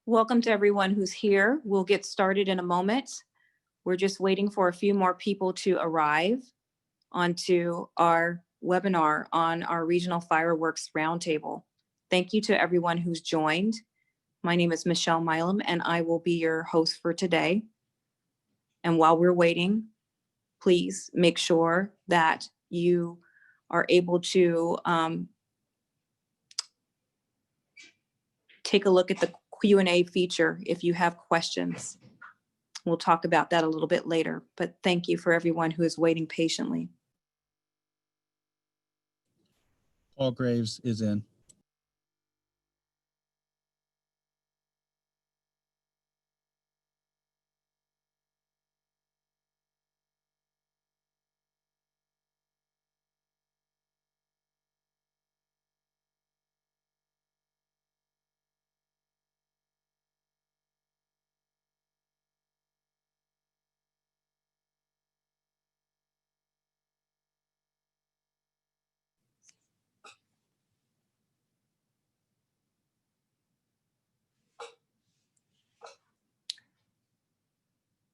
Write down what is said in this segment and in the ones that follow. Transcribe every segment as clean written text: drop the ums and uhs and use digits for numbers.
Welcome to everyone who's here. We'll get started in a moment. We're just waiting for a few more people to arrive onto our webinar on our Regional Fireworks Roundtable. Thank you to everyone who's joined. My name is Michelle Milam, and I will be your host for today. And while we're waiting, please make sure that you are able to take a look at the Q&A feature if you have questions. We'll talk about that a little bit later, but thank you for everyone who is waiting patiently. Paul Graves is in.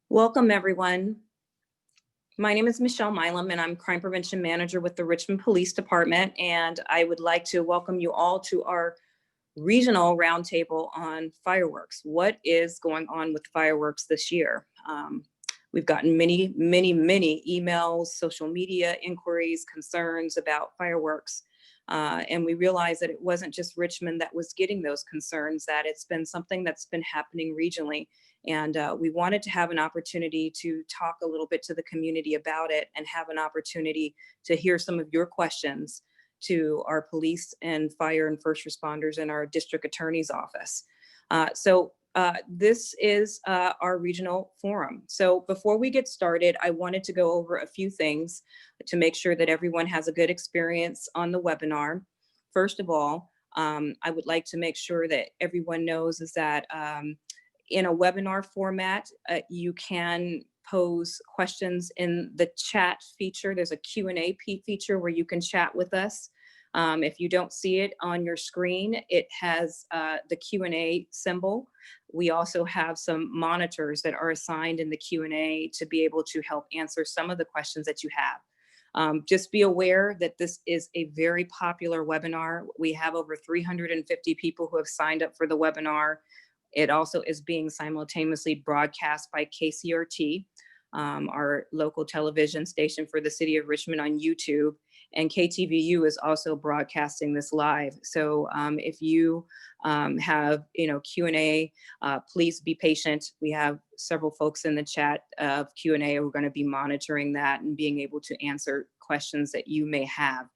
Welcome, everyone. My name is Michelle Milam, and I'm Crime Prevention Manager with the Richmond Police Department, and I would like to welcome you all to our regional roundtable on fireworks. What is going on with fireworks this year? We've gotten many emails, social media inquiries, concerns about fireworks. And we realized that it wasn't just Richmond that was getting those concerns, that it's been something that's been happening regionally. And we wanted to have an opportunity to talk a little bit to the community about it and have an opportunity to hear some of your questions to our police and fire and first responders in our district attorney's office. This is our regional forum. So before we get started, I wanted to go over a few things to make sure that everyone has a good experience on the webinar. First of all, I would like to make sure that everyone knows is that in a webinar format, you can pose questions in the chat feature. There's a Q&A feature where you can chat with us. If you don't see it on your screen, it has the Q&A symbol. We also have some monitors that are assigned in the Q&A to be able to help answer some of the questions that you have. Just be aware that this is a very popular webinar. We have over 350 people who have signed up for the webinar. It also is being simultaneously broadcast by KCRT, our local television station for the city of Richmond, on YouTube, and KTVU is also broadcasting this live. So if you have Q&A, please be patient. We have several folks in the chat of Q&A. We're going to be monitoring that and being able to answer questions that you may have.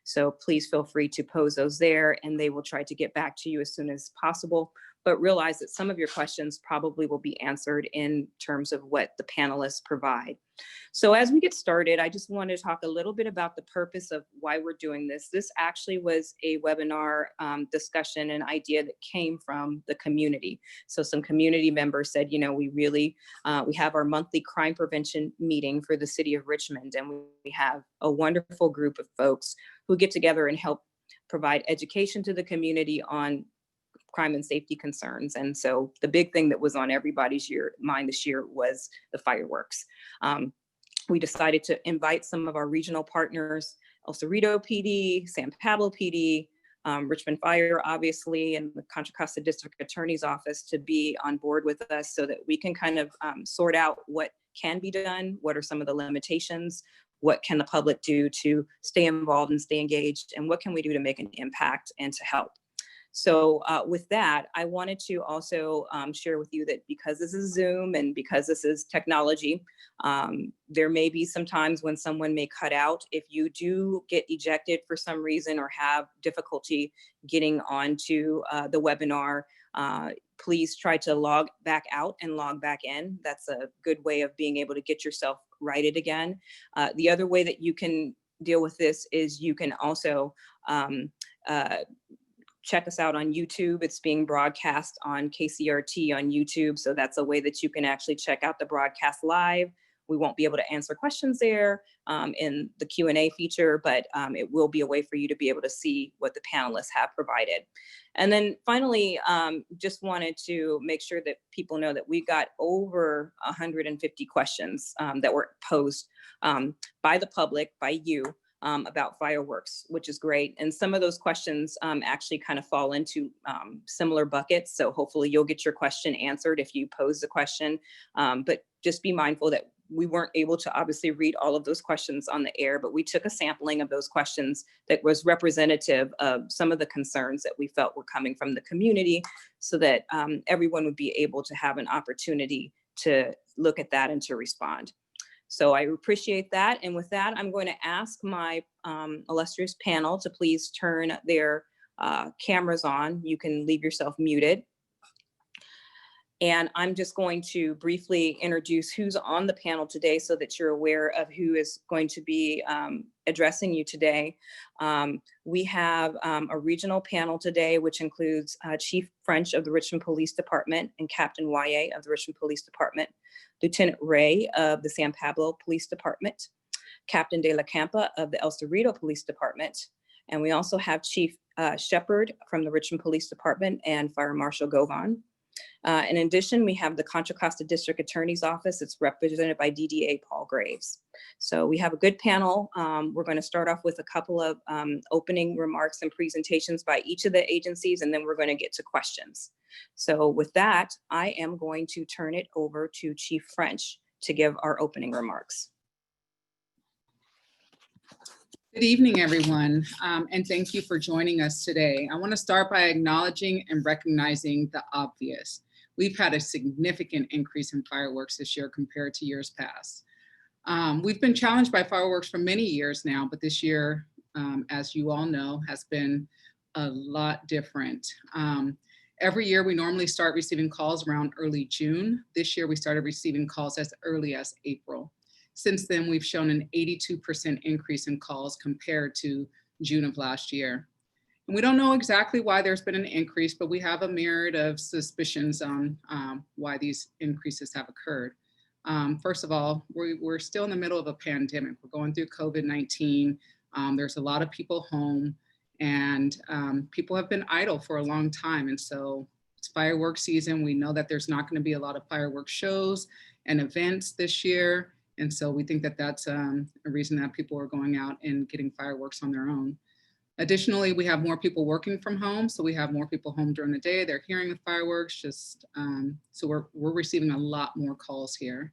So please feel free to pose those there, and they will try to get back to you as soon as possible. But realize that some of your questions probably will be answered in terms of what the panelists provide. So as we get started, I just want to talk a little bit about the purpose of why we're doing this. This actually was a webinar discussion and idea that came from the community. So some community members said, we have our monthly crime prevention meeting for the city of Richmond, and we have a wonderful group of folks who get together and help provide education to the community on crime and safety concerns. And so the big thing that was on everybody's mind this year was the fireworks. We decided to invite some of our regional partners, El Cerrito PD, San Pablo PD, Richmond Fire, obviously, and the Contra Costa District Attorney's Office to be on board with us so that we can kind of sort out what can be done, what are some of the limitations, what can the public do to stay involved and stay engaged, and what can we do to make an impact and to help. So with that, I wanted to also share with you that because this is Zoom and because this is technology, there may be some times when someone may cut out. If you do get ejected for some reason or have difficulty getting onto the webinar, please try to log back out and log back in. That's a good way of being able to get yourself righted again. The other way that you can deal with this is you can also check us out on YouTube. It's being broadcast on KCRT on YouTube. So that's a way that you can actually check out the broadcast live. we won't be able to answer questions there in the Q&A feature, but it will be a way for you to be able to see what the panelists have provided. And then finally, just wanted to make sure that people know that we got over 150 questions that were posed by the public, by you, about fireworks, which is great. And some of those questions actually kind of fall into similar buckets. So hopefully you'll get your question answered if you pose the question. But just be mindful that we weren't able to obviously read all of those questions on the air, but we took a sampling of those questions that was representative of some of the concerns that we felt were coming from the community, so that everyone would be able to have an opportunity to look at that and to respond. So I appreciate that. And with that, I'm going to ask my illustrious panel to please turn their cameras on. You can leave yourself muted. And I'm just going to briefly introduce who's on the panel today so that you're aware of who is going to be addressing you today. We have a regional panel today, which includes Chief French of the Richmond Police Department and Captain Waye of the Richmond Police Department, Lieutenant Ray of the San Pablo Police Department, Captain De La Campa of the El Cerrito Police Department, and we also have Chief Shepard from the Richmond Police Department and Fire Marshal Govan. In addition, we have the Contra Costa District Attorney's Office. It's represented by DDA Paul Graves. So we have a good panel. We're going to start off with a couple of opening remarks and presentations by each of the agencies, and then we're going to get to questions. So with that, I am going to turn it over to Chief French to give our opening remarks. Good evening, everyone, and thank you for joining us today. I want to start by acknowledging and recognizing the obvious. We've had a significant increase in fireworks this year compared to years past. We've been challenged by fireworks for many years now, but this year, as you all know, has been a lot different. Every year, we normally start receiving calls around early June. This year, we started receiving calls as early as April. Since then, we've shown an 82% increase in calls compared to June of last year. And we don't know exactly why there's been an increase, but we have a myriad of suspicions on why these increases have occurred. First of all, we're still in the middle of a pandemic. We're going through COVID-19. There's a lot of people home, and people have been idle for a long time. And so it's fireworks season. We know that there's not going to be a lot of fireworks shows and events this year. And so we think that that's a reason that people are going out and getting fireworks on their own. Additionally, we have more people working from home. So we have more people home during the day. They're hearing the fireworks, so we're receiving a lot more calls here.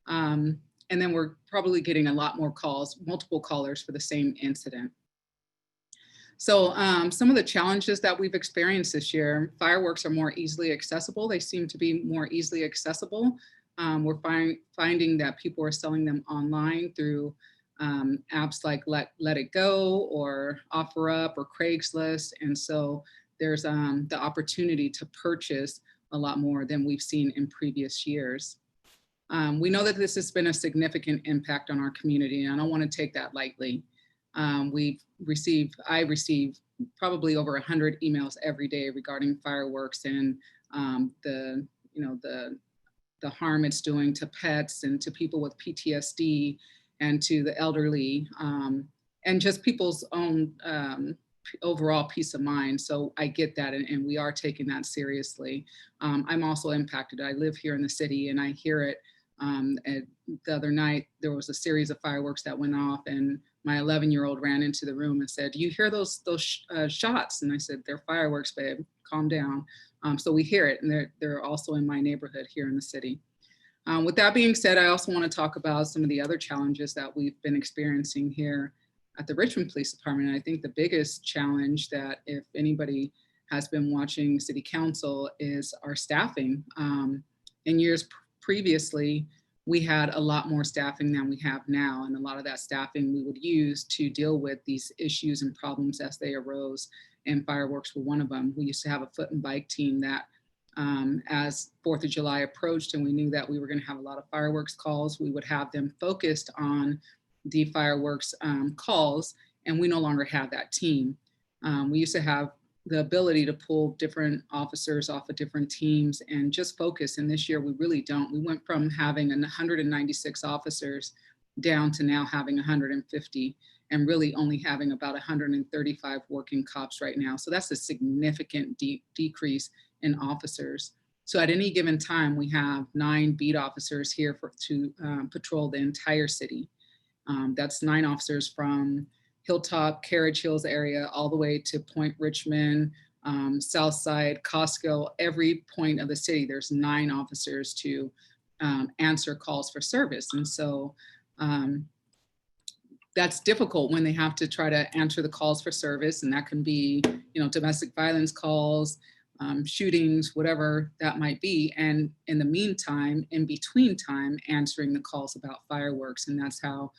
And then we're probably getting a lot more calls, multiple callers for the same incident. So some of the challenges that we've experienced this year, fireworks are more easily accessible. They seem to be more easily accessible. We're finding that people are selling them online through apps like Let It Go or OfferUp or Craigslist. And so there's the opportunity to purchase a lot more than we've seen in previous years. We know that this has been a significant impact on our community, and I don't want to take that lightly. I receive probably over 100 emails every day regarding fireworks and the harm it's doing to pets and to people with PTSD and to the elderly, and just people's own overall peace of mind. So I get that, and we are taking that seriously. I'm also impacted. I live here in the city, and I hear it. The other night, there was a series of fireworks that went off, and my 11-year-old ran into the room and said, "Do you hear those shots?" And I said, "They're fireworks, babe. Calm down." So we hear it, and they're also in my neighborhood here in the city. With that being said, I also want to talk about some of the other challenges that we've been experiencing here at the Richmond Police Department. I think the biggest challenge that, if anybody has been watching City Council, is our staffing. In years previously, we had a lot more staffing than we have now, and a lot of that staffing we would use to deal with these issues and problems as they arose, and fireworks were one of them. We used to have a foot and bike team that as 4th of July approached and we knew that we were going to have a lot of fireworks calls, we would have them focused on the fireworks calls, and we no longer have that team. We used to have the ability to pull different officers off of different teams and just focus. And this year we really don't. We went from having 196 officers down to now having 150 and really only having about 135 working cops right now. So that's a significant decrease in officers. So at any given time, we have 9 beat officers here to patrol the entire city. That's 9 officers from Hilltop, Carriage Hills area, all the way to Point Richmond, Southside, Costco, every point of the city, there's 9 officers to answer calls for service. And so that's difficult when they have to try to answer the calls for service. And that can be, domestic violence calls, shootings, whatever that might be. And in the meantime, in between time, answering the calls about fireworks. And that's how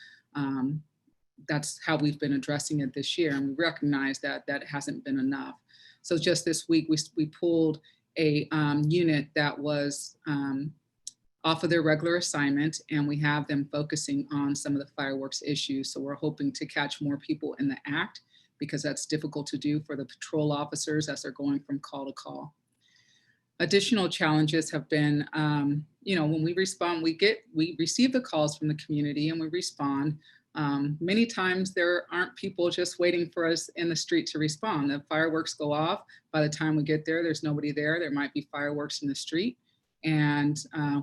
we've been addressing it this year. And we recognize that that hasn't been enough. So just this week, we pulled a unit that was off of their regular assignment, and we have them focusing on some of the fireworks issues. So we're hoping to catch more people in the act, because that's difficult to do for the patrol officers as they're going from call to call. Additional challenges have been, when we respond, we receive the calls from the community and we respond. Many times there aren't people just waiting for us in the street to respond. The fireworks go off. By the time we get there, there's nobody there. There might be fireworks in the street. And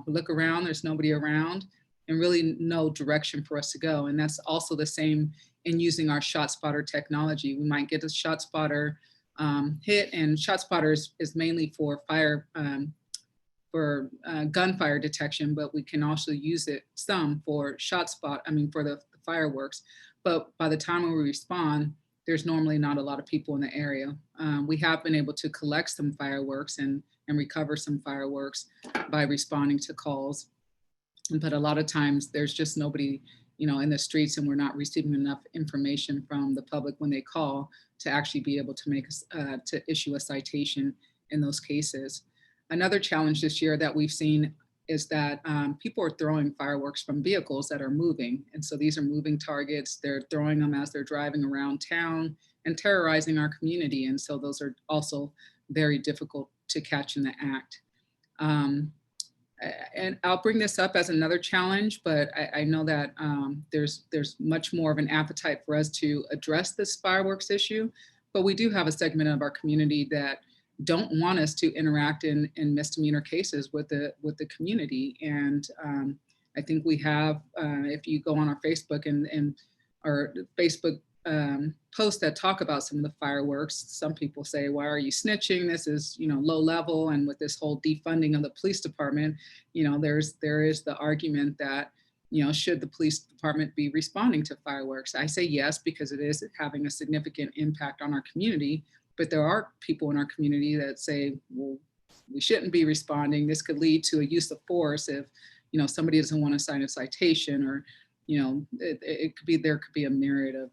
we look around, there's nobody around, and really no direction for us to go. And that's also the same in using our ShotSpotter technology. We might get a ShotSpotter hit, and ShotSpotter is mainly for gunfire detection, but we can also use it some for for the fireworks. But by the time we respond, there's normally not a lot of people in the area. We have been able to collect some fireworks and recover some fireworks by responding to calls. But a lot of times there's just nobody, in the streets, and we're not receiving enough information from the public when they call to actually be able to to issue a citation in those cases. Another challenge this year that we've seen is that people are throwing fireworks from vehicles that are moving. And so these are moving targets. They're throwing them as they're driving around town and terrorizing our community. And so those are also very difficult to catch in the act. And I'll bring this up as another challenge, but I know that there's much more of an appetite for us to address this fireworks issue, but we do have a segment of our community that don't want us to interact in misdemeanor cases with the community. And I think we have, if you go on our Facebook and our Facebook posts that talk about some of the fireworks, some people say, why are you snitching? This is, low level. And with this whole defunding of the police department, there is the argument that, should the police department be responding to fireworks? I say yes, because it is having a significant impact on our community. But there are people in our community that say, well, we shouldn't be responding. This could lead to a use of force if, somebody doesn't want to sign a citation, or, there could be a myriad of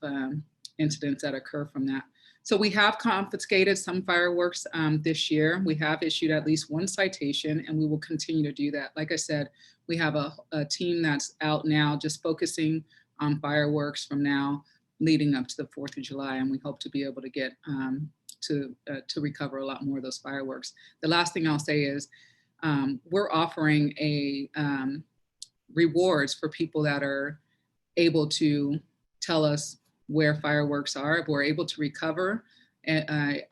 incidents that occur from that. So we have confiscated some fireworks this year. We have issued at least 1 citation, and we will continue to do that. Like I said, we have a team that's out now just focusing on fireworks from now leading up to the 4th of July, and we hope to be able to get to recover a lot more of those fireworks. The last thing I'll say is we're offering rewards for people that are able to tell us where fireworks are. If we're able to recover, I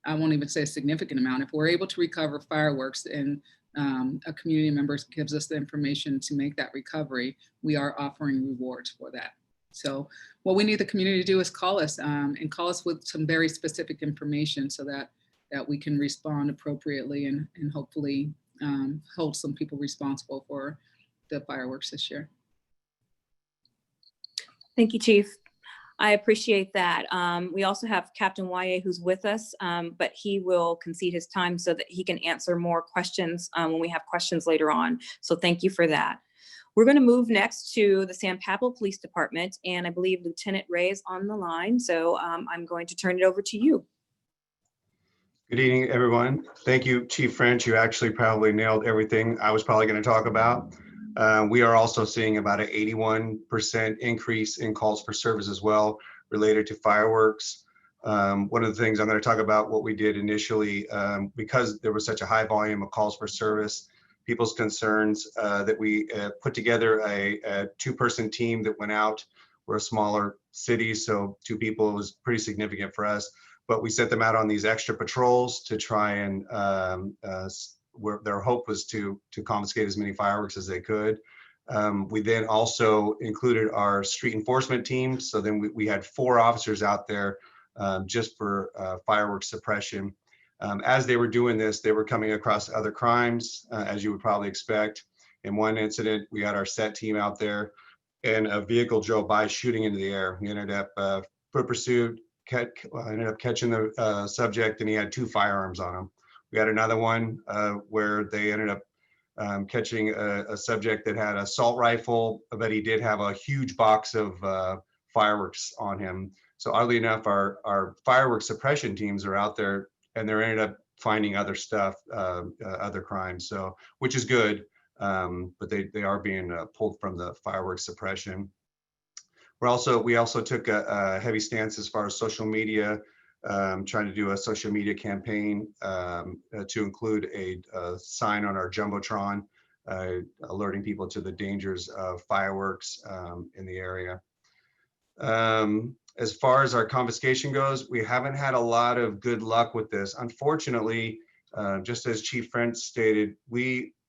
won't even say a significant amount, if we're able to recover fireworks and a community member gives us the information to make that recovery, we are offering rewards for that. So what we need the community to do is call us and call us with some very specific information so that we can respond appropriately and hopefully hold some people responsible for the fireworks this year. Thank you, Chief. I appreciate that. We also have Captain YA who's with us, but he will concede his time so that he can answer more questions when we have questions later on. So thank you for that. We're going to move next to the San Pablo Police Department, and I believe Lieutenant Ray is on the line. So I'm going to turn it over to you. Good evening, everyone. Thank you, Chief French. You actually probably nailed everything I was probably going to talk about. We are also seeing about an 81% increase in calls for service as well related to fireworks. One of the things I'm going to talk about what we did initially, because there was such a high volume of calls for service, people's concerns, that we put together a two-person team that went out. We're a smaller city, so 2 people was pretty significant for us. But we sent them out on these extra patrols to try and where their hope was to confiscate as many fireworks as they could. We then also included our street enforcement team. So then we had 4 officers out there just for fireworks suppression. As they were doing this, they were coming across other crimes, as you would probably expect. In one incident, we had our set team out there and a vehicle drove by shooting into the air. We ended up foot pursuit, ended up catching the subject, and he had 2 firearms on him. We had another one where they ended up catching a subject that had an assault rifle, but he did have a huge box of fireworks on him. So oddly enough, our fireworks suppression teams are out there and they're ended up finding other stuff, other crimes. So, which is good, but they are being pulled from the fireworks suppression. We also took a heavy stance as far as social media, trying to do a social media campaign to include a sign on our Jumbotron, alerting people to the dangers of fireworks in the area. As far as our confiscation goes, we haven't had a lot of good luck with this. Unfortunately, just as Chief French stated,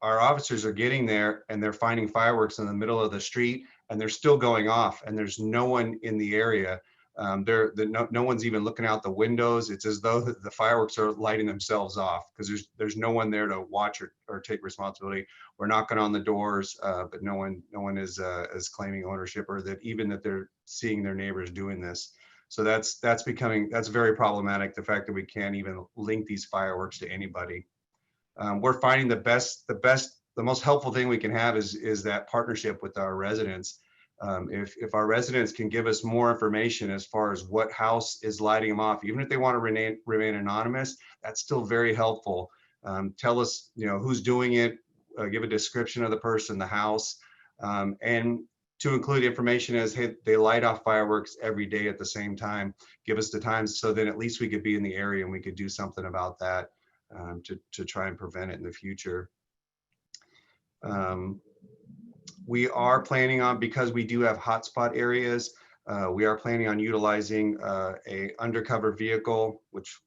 our officers are getting there and they're finding fireworks in the middle of the street and they're still going off and there's no one in the area. No one's even looking out the windows. It's as though the fireworks are lighting themselves off because there's no one there to watch or take responsibility. We're knocking on the doors, but no one is claiming ownership or that they're seeing their neighbors doing this. So that's very problematic. The fact that we can't even link these fireworks to anybody. We're finding the most helpful thing we can have is that partnership with our residents. If our residents can give us more information as far as what house is lighting them off, even if they want to remain anonymous, that's still very helpful. Tell us, who's doing it, give a description of the person, the house, and to include information as, hey, they light off fireworks every day at the same time. Give us the times so then at least we could be in the area and we could do something about that to try and prevent it in the future. We are planning on, because we do have hotspot areas, we are planning on utilizing a undercover vehicle, which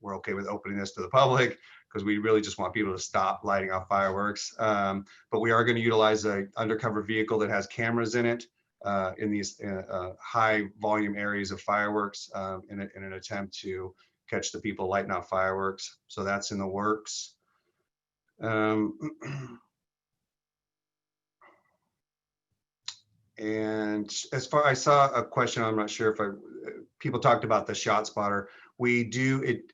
we're okay with opening this to the public because we really just want people to stop lighting off fireworks. But we are going to utilize an undercover vehicle that has cameras in it in these high volume areas of fireworks in an attempt to catch the people lighting off fireworks. So that's in the works. And as far, I saw a question, I'm not sure if people talked about the shot spotter.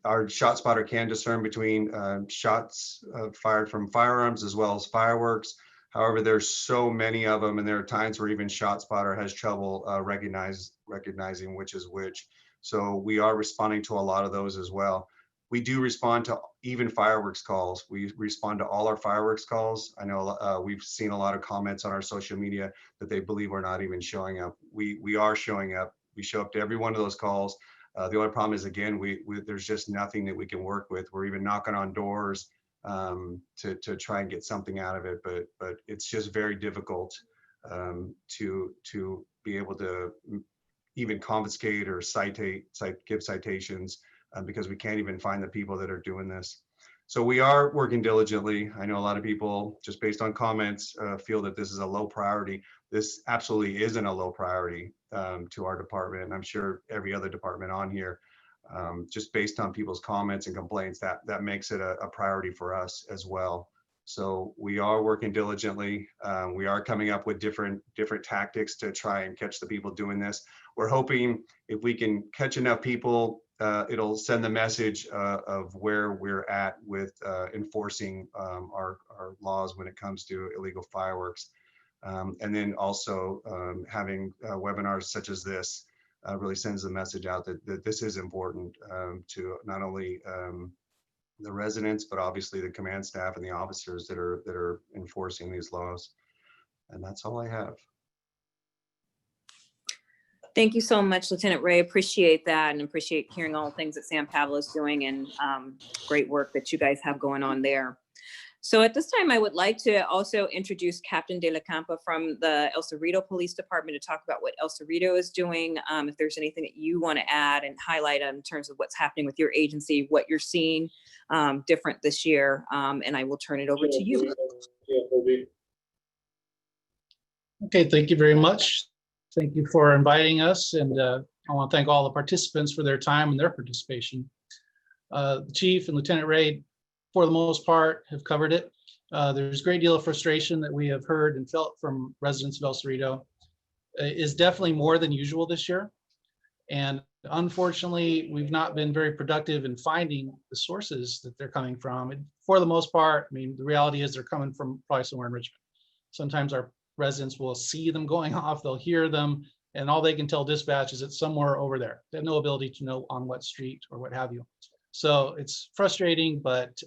Our shot spotter can discern between shots fired from firearms as well as fireworks. However, there's so many of them and there are times where even shot spotter has trouble recognizing which is which. So we are responding to a lot of those as well. We do respond to even fireworks calls. We respond to all our fireworks calls. I know we've seen a lot of comments on our social media that they believe we're not even showing up. We are showing up. We show up to every one of those calls. The only problem is, again, there's just nothing that we can work with. We're even knocking on doors to try and get something out of it, but it's just very difficult to be able to even confiscate or give citations because we can't even find the people that are doing this. So we are working diligently. I know a lot of people, just based on comments, feel that this is a low priority. This absolutely isn't a low priority to our department, and I'm sure every other department on here. Just based on people's comments and complaints, that makes it a priority for us as well. So we are working diligently. We are coming up with different tactics to try and catch the people doing this. We're hoping if we can catch enough people, it'll send the message of where we're at with enforcing our laws when it comes to illegal fireworks. And then also having webinars such as this really sends the message out that this is important to not only the residents, but obviously the command staff and the officers that are enforcing these laws. And that's all I have. Thank you so much, Lieutenant Ray. Appreciate that and appreciate hearing all the things that San Pablo is doing and great work that you guys have going on there. So at this time, I would like to also introduce Captain De La Campa from the El Cerrito Police Department to talk about what El Cerrito is doing. If there's anything that you want to add and highlight in terms of what's happening with your agency, what you're seeing different this year, and I will turn it over to you. Okay, thank you very much. Thank you for inviting us, and I want to thank all the participants for their time and their participation. The Chief and Lieutenant Ray, for the most part, have covered it. There's a great deal of frustration that we have heard and felt from residents of El Cerrito. Is definitely more than usual this year. And unfortunately, we've not been very productive in finding the sources that they're coming from. And for the most part, I mean, the reality is they're coming from probably somewhere in Richmond. Sometimes our residents will see them going off, they'll hear them, and all they can tell dispatch is it's somewhere over there. They have no ability to know on what street or what have you. So it's frustrating, but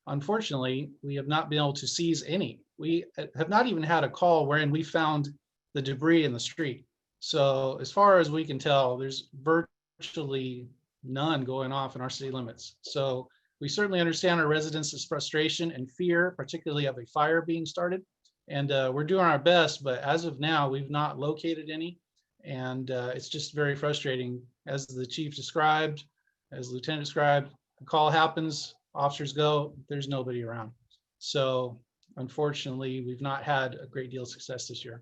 unfortunately, we have not been able to seize any. We have not even had a call wherein we found the debris in the street. So as far as we can tell, there's virtually none going off in our city limits. So we certainly understand our residents' frustration and fear, particularly of a fire being started. And we're doing our best, but as of now, we've not located any. And it's just very frustrating. As the chief described, as the lieutenant described, the call happens, officers go, there's nobody around. So unfortunately, we've not had a great deal of success this year.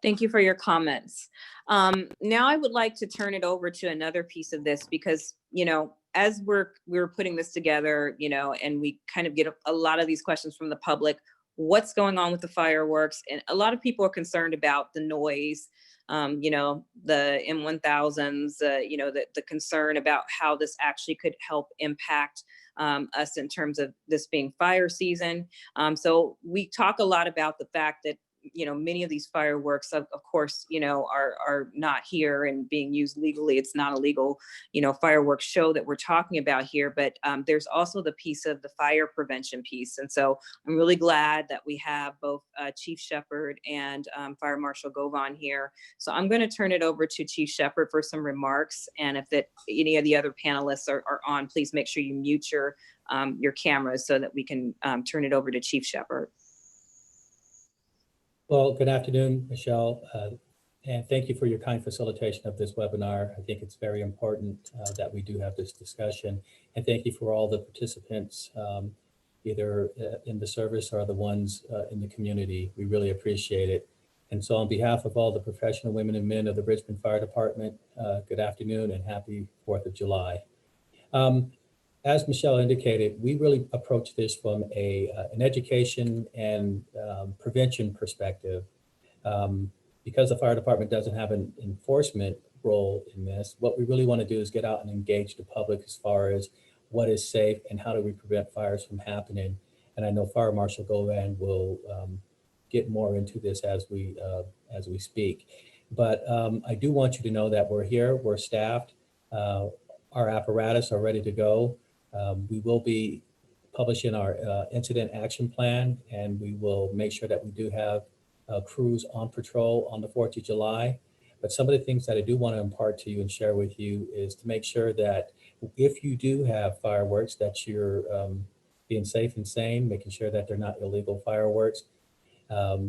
Thank you for your comments. Now I would like to turn it over to another piece of this because, you know, as we're putting this together, you know, and we kind of get a lot of these questions from the public, what's going on with the fireworks? And a lot of people are concerned about the noise, you know, the M1000s, you know, the concern about how this actually could help impact us in terms of this being fire season. So we talk a lot about the fact that, you know, many of these fireworks, of course, you know, are not here and being used legally. It's not a legal, you know, fireworks show that we're talking about here, but there's also the piece of the fire prevention piece. And so I'm really glad that we have both Chief Shepard and Fire Marshal Govan here. So I'm going to turn it over to Chief Shepard for some remarks. And if any of the other panelists are on, please make sure you mute your cameras so that we can turn it over to Chief Shepard. Well, good afternoon, Michelle, and thank you for your kind facilitation of this webinar. I think it's very important that we do have this discussion, and thank you for all the participants, either in the service or the ones in the community. We really appreciate it. And so on behalf of all the professional women and men of the Richmond Fire Department, good afternoon and happy 4th of July. As Michelle indicated, we really approach this from an education and prevention perspective. Because the fire department doesn't have an enforcement role in this, what we really want to do is get out and engage the public as far as what is safe and how do we prevent fires from happening. And I know Fire Marshal Govan will get more into this as we speak. But I do want you to know that we're here, we're staffed, our apparatus are ready to go. We will be publishing our incident action plan, and we will make sure that we do have crews on patrol on the 4th of July. But some of the things that I do want to impart to you and share with you is to make sure that if you do have fireworks, that you're being safe and sane, making sure that they're not illegal fireworks.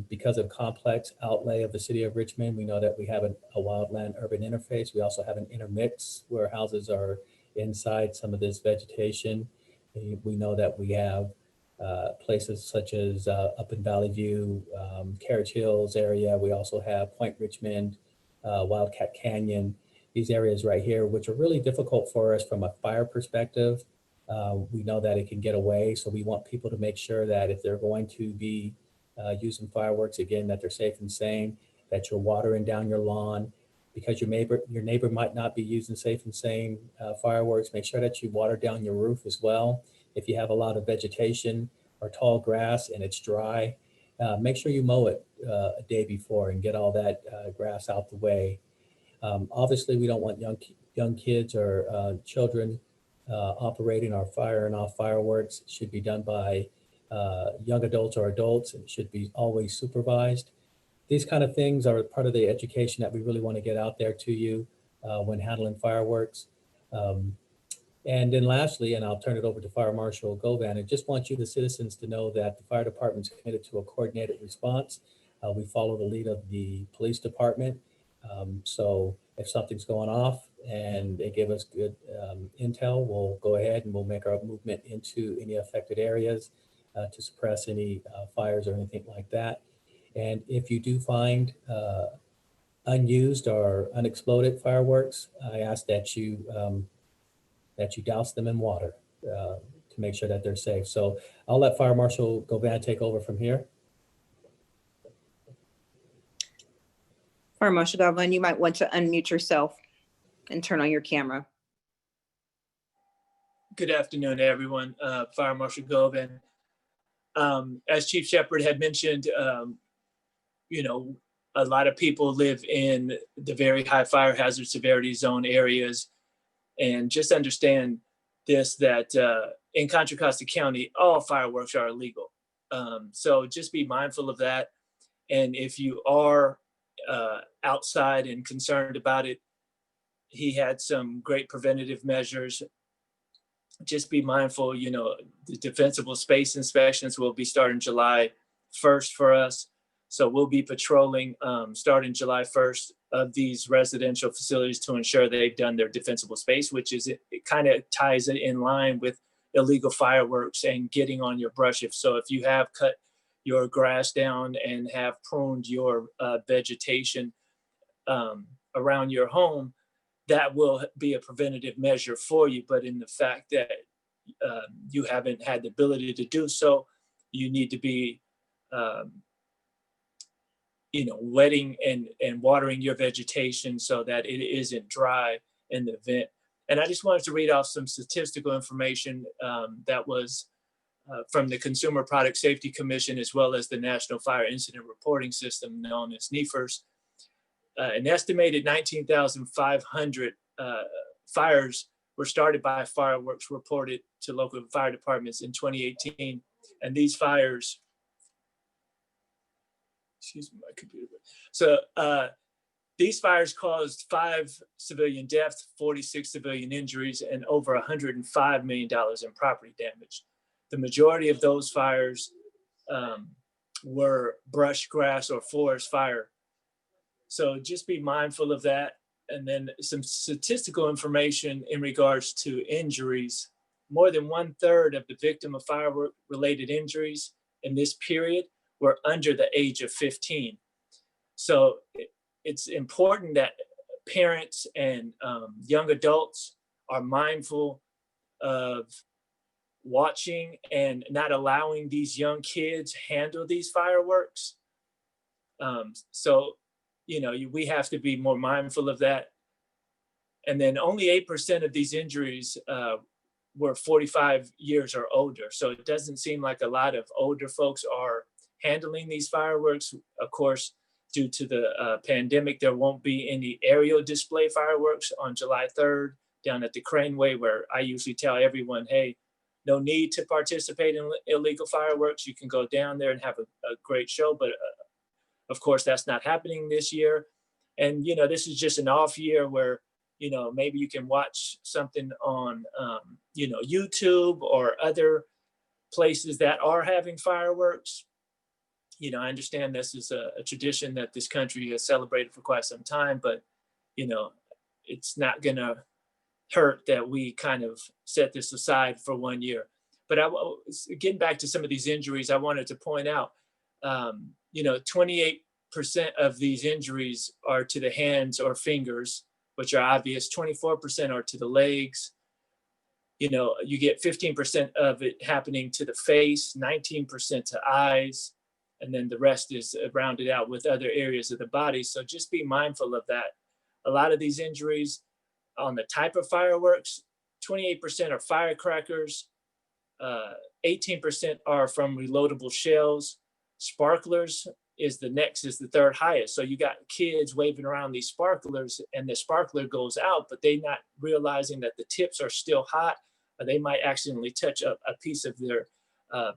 Because of complex outlay of the city of Richmond, we know that we have a wildland urban interface. We also have an intermix where houses are inside some of this vegetation. We know that we have places such as up in Valley View, Carriage Hills area. We also have Point Richmond, Wildcat Canyon, these areas right here, which are really difficult for us from a fire perspective. We know that it can get away. So we want people to make sure that if they're going to be using fireworks, again, that they're safe and sane, that you're watering down your lawn, because your neighbor might not be using safe and sane fireworks. Make sure that you water down your roof as well. If you have a lot of vegetation or tall grass and it's dry, make sure you mow it a day before and get all that grass out the way. Obviously, we don't want young kids or children operating or firing off fireworks. It should be done by young adults or adults, and it should be always supervised. These kind of things are part of the education that we really want to get out there to you when handling fireworks. And then lastly, and I'll turn it over to Fire Marshal Govan, I just want you, the citizens, to know that the fire department's committed to a coordinated response. We follow the lead of the police department. So if something's going off and they give us good intel, we'll go ahead and we'll make our movement into any affected areas to suppress any fires or anything like that. And if you do find unused or unexploded fireworks, I ask that you douse them in water to make sure that they're safe. So I'll let Fire Marshal Govan take over from here. Fire Marshal Govan, you might want to unmute yourself and turn on your camera. Good afternoon, everyone. Fire Marshal Govan. As Chief Shepard had mentioned, you know, a lot of people live in the very high fire hazard severity zone areas. And just understand this, that in Contra Costa County, all fireworks are illegal. So just be mindful of that. And if you are outside and concerned about it, he had some great preventative measures. Just be mindful, you know, the defensible space inspections will be starting July 1st for us. So we'll be patrolling starting July 1st of these residential facilities to ensure they've done their defensible space, which is, it kind of ties it in line with illegal fireworks and getting on your brush. So if you have cut your grass down and have pruned your vegetation around your home, that will be a preventative measure for you. But in the fact that you haven't had the ability to do so, you need to be you know, wetting and watering your vegetation so that it isn't dry in the event. And I just wanted to read off some statistical information that was from the Consumer Product Safety Commission, as well as the National Fire Incident Reporting System, known as NFIRS. An estimated 19,500 fires were started by fireworks reported to local fire departments in 2018. And these fires, excuse me, my computer. So these fires caused 5 civilian deaths, 46 civilian injuries, and over $105 million in property damage. The majority of those fires were brush, grass, or forest fire. So just be mindful of that. And then some statistical information in regards to injuries. More than 1/3 of the victim of firework-related injuries in this period were under the age of 15. So it's important that parents and young adults are mindful of watching and not allowing these young kids handle these fireworks. So, you know, we have to be more mindful of that. And then only 8% of these injuries were 45 years or older. So it doesn't seem like a lot of older folks are handling these fireworks. Of course, due to the pandemic, there won't be any aerial display fireworks on July 3rd down at the Craneway, where I usually tell everyone, hey, no need to participate in illegal fireworks. You can go down there and have a great show. But of course, that's not happening this year. And, you know, this is just an off year where, you know, maybe you can watch something on, you know, YouTube or other places that are having fireworks. You know, I understand this is a tradition that this country has celebrated for quite some time, but, you know, it's not going to hurt that we kind of set this aside for 1 year. But getting back to some of these injuries, I wanted to point out, you know, 28% of these injuries are to the hands or fingers, which are obvious. 24% are to the legs. You know, you get 15% of it happening to the face, 19% to eyes, and then the rest is rounded out with other areas of the body. So just be mindful of that. A lot of these injuries on the type of fireworks, 28% are firecrackers, 18% are from reloadable shells. Sparklers is the third highest. So you got kids waving around these sparklers and the sparkler goes out, but they not realizing that the tips are still hot, or they might accidentally touch a piece of their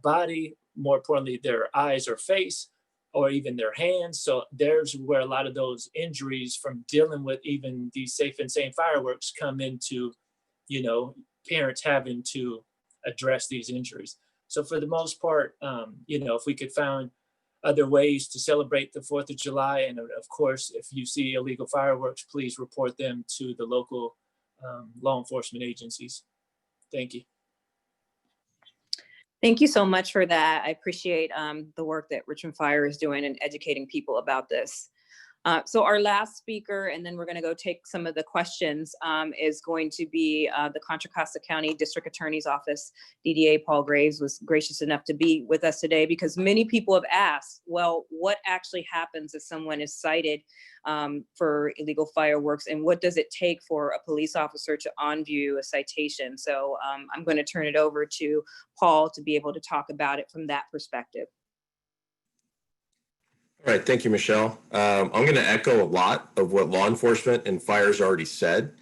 body, more importantly, their eyes or face. or even their hands. So there's where a lot of those injuries from dealing with even these safe and sane fireworks come into, you know, parents having to address these injuries. So for the most part, you know, if we could find other ways to celebrate the 4th of July, and of course, if you see illegal fireworks, please report them to the local law enforcement agencies. Thank you. Thank you so much for that. I appreciate the work that Richmond Fire is doing and educating people about this. So our last speaker, and then we're going to go take some of the questions, is going to be the Contra Costa County District Attorney's Office. DDA Paul Graves was gracious enough to be with us today because many people have asked, well, what actually happens if someone is cited for illegal fireworks, and what does it take for a police officer to on-view a citation? So I'm going to turn it over to Paul to be able to talk about it from that perspective. All right, thank you, Michelle. I'm going to echo a lot of what law enforcement and fire's already said.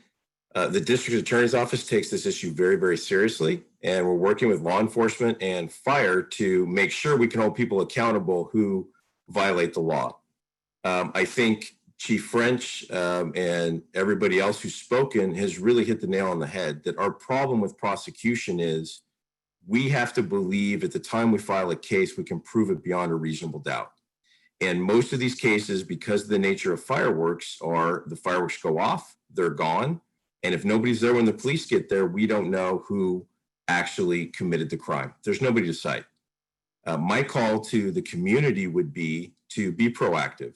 The district attorney's office takes this issue very, very seriously, and we're working with law enforcement and fire to make sure we can hold people accountable who violate the law. I think Chief French and everybody else who's spoken has really hit the nail on the head, that our problem with prosecution is we have to believe at the time we file a case, we can prove it beyond a reasonable doubt. And most of these cases, because of the nature of fireworks, are the fireworks go off, they're gone. And if nobody's there when the police get there, we don't know who actually committed the crime. There's nobody to cite. My call to the community would be to be proactive.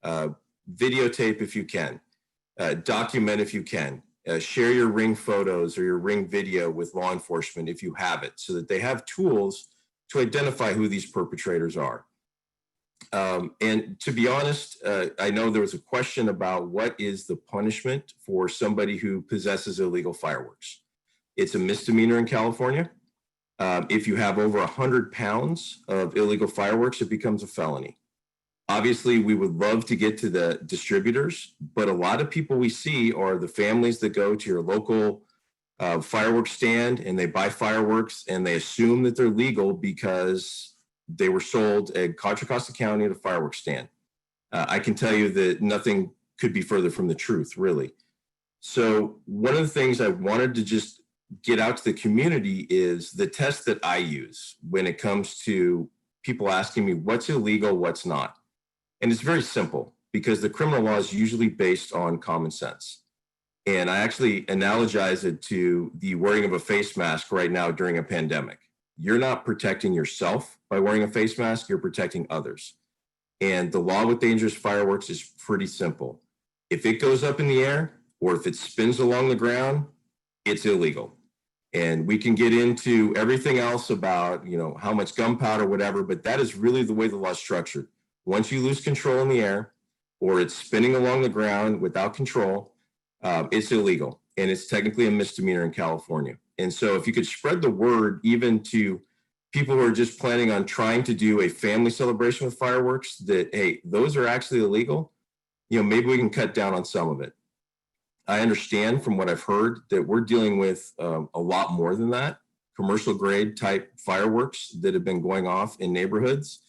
Videotape if you can, document if you can, share your ring photos or your ring video with law enforcement if you have it, so that they have tools to identify who these perpetrators are. And to be honest, I know there was a question about what is the punishment for somebody who possesses illegal fireworks. It's a misdemeanor in California. If you have over 100 pounds of illegal fireworks, it becomes a felony. Obviously, we would love to get to the distributors, but a lot of people we see are the families that go to your local fireworks stand and they buy fireworks and they assume that they're legal because they were sold at Contra Costa County at a fireworks stand. I can tell you that nothing could be further from the truth, really. So one of the things I wanted to just get out to the community is the test that I use when it comes to people asking me what's illegal, what's not. And it's very simple because the criminal law is usually based on common sense. And I actually analogize it to the wearing of a face mask right now during a pandemic. You're not protecting yourself by wearing a face mask, you're protecting others. And the law with dangerous fireworks is pretty simple. If it goes up in the air or if it spins along the ground, it's illegal. And we can get into everything else about, you know, how much gunpowder, whatever, but that is really the way the law is structured. Once you lose control in the air or it's spinning along the ground without control, it's illegal. And it's technically a misdemeanor in California. And so if you could spread the word even to people who are just planning on trying to do a family celebration with fireworks that, hey, those are actually illegal, you know, maybe we can cut down on some of it. I understand from what I've heard that we're dealing with a lot more than that, commercial grade type fireworks that have been going off in neighborhoods.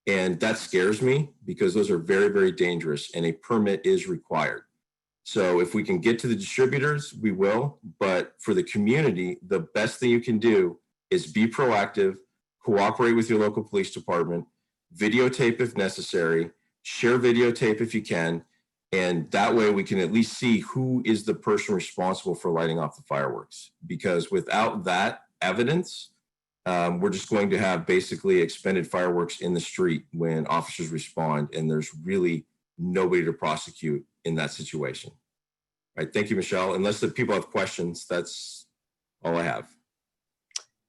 And that scares me because those are very, very dangerous and a permit is required. So if we can get to the distributors, we will. But for the community, the best thing you can do is be proactive, cooperate with your local police department, videotape if necessary, share videotape if you can. And that way we can at least see who is the person responsible for lighting off the fireworks. Because without that evidence, we're just going to have basically expended fireworks in the street when officers respond, and there's really nobody to prosecute in that situation. All right, thank you, Michelle. Unless the people have questions, that's all I have.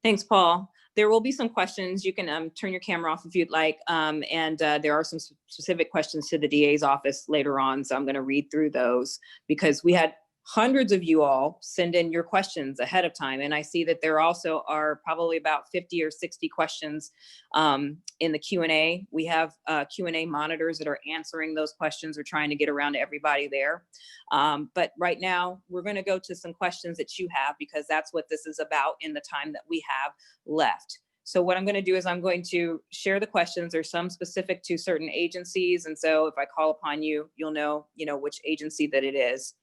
Thanks, Paul. There will be some questions. You can turn your camera off if you'd like. And there are some specific questions to the DA's office later on. So I'm going to read through those because we had hundreds of you all send in your questions ahead of time. And I see that there also are probably about 50 or 60 questions in the Q&A. We have Q&A monitors that are answering those questions. We're trying to get around to everybody there. But right now, we're going to go to some questions that you have because that's what this is about in the time that we have left. So what I'm going to do is I'm going to share the questions. There's some specific to certain agencies. And so if I call upon you, you'll know, which agency that it is.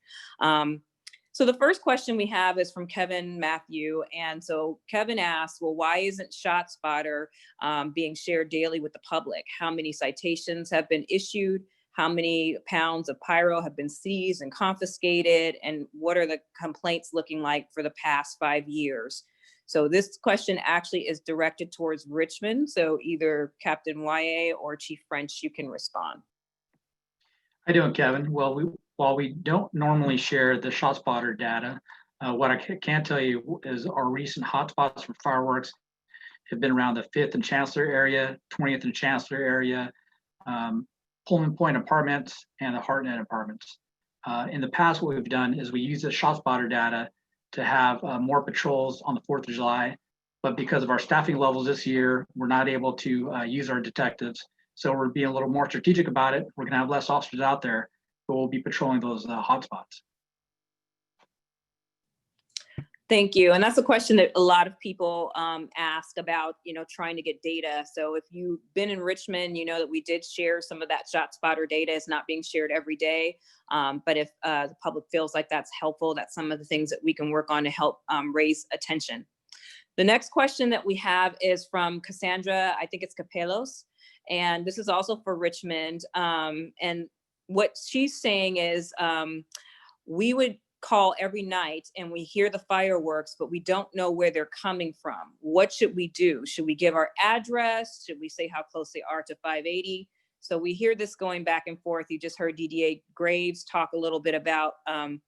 So the first question we have is from Kevin Matthew. And so Kevin asks, well, why isn't ShotSpotter being shared daily with the public? How many citations have been issued? How many pounds of pyro have been seized and confiscated? And what are the complaints looking like for the past 5 years? So this question actually is directed towards Richmond. So either Captain YA or Chief French, you can respond. How you doing, Kevin? Well, while we don't normally share the ShotSpotter data, what I can tell you is our recent hotspots for fireworks have been around the 5th and Chancellor area, 20th and Chancellor area, Pullman Point Apartments, and the Hartnett Apartments. In the past, what we've done is we use the ShotSpotter data to have more patrols on the 4th of July, but because of our staffing levels this year, we're not able to use our detectives. So we're being a little more strategic about it. We're gonna have less officers out there, but we'll be patrolling those hotspots. Thank you. And that's a question that a lot of people ask about, trying to get data. So if you've been in Richmond, you know that we did share some of that ShotSpotter data. Is not being shared every day. But if the public feels like that's helpful, that's some of the things that we can work on to help raise attention. The next question that we have is from Cassandra, I think it's Capelos. And this is also for Richmond. And what she's saying is we would call every night and we hear the fireworks, but we don't know where they're coming from. What should we do? Should we give our address? Should we say how close they are to 580? So we hear this going back and forth. You just heard DDA Graves talk a little bit about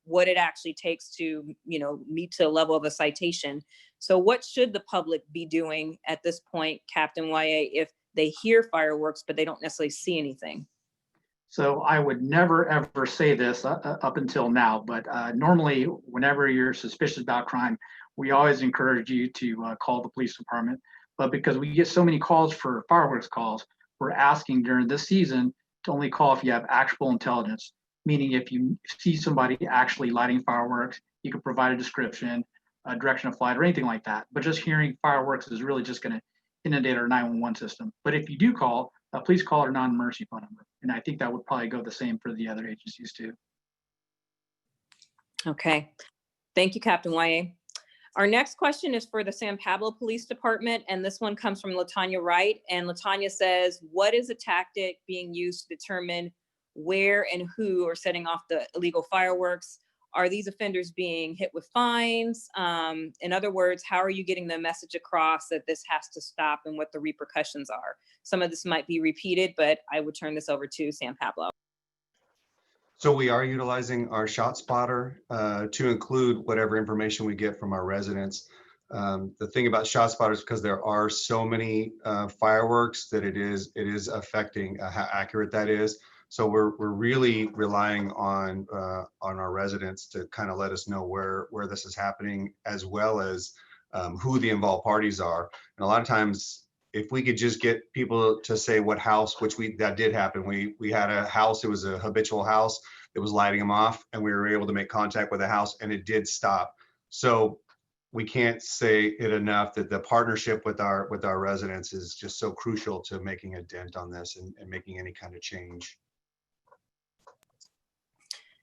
what it actually takes to, meet to the level of a citation. So what should the public be doing at this point, Captain YA, if they hear fireworks, but they don't necessarily see anything? So I would never, ever say this up until now, but normally whenever you're suspicious about crime, we always encourage you to call the police department. But because we get so many calls for fireworks calls, we're asking during this season to only call if you have actual intelligence, meaning if you see somebody actually lighting fireworks, you can provide a description, a direction of flight, or anything like that. But just hearing fireworks is really just going to inundate our 911 system. But if you do call, please call our non-emergency phone number. And I think that would probably go the same for the other agencies too. Okay, thank you, Captain YA. Our next question is for the San Pablo Police Department, and this one comes from Latanya Wright. And Latanya says, what is a tactic being used to determine where and who are setting off the illegal fireworks? Are these offenders being hit with fines? In other words, how are you getting the message across that this has to stop and what the repercussions are? Some of this might be repeated, but I would turn this over to San Pablo. So we are utilizing our ShotSpotter to include whatever information we get from our residents. The thing about ShotSpotter is because there are so many fireworks that it is affecting how accurate that is. So we're really relying on our residents to kind of let us know where this is happening, as well as who the involved parties are. And a lot of times, if we could just get people to say what house, that did happen. We had a house, it was a habitual house that was lighting them off, and we were able to make contact with the house and it did stop. So we can't say it enough that the partnership with our residents is just so crucial to making a dent on this and making any kind of change.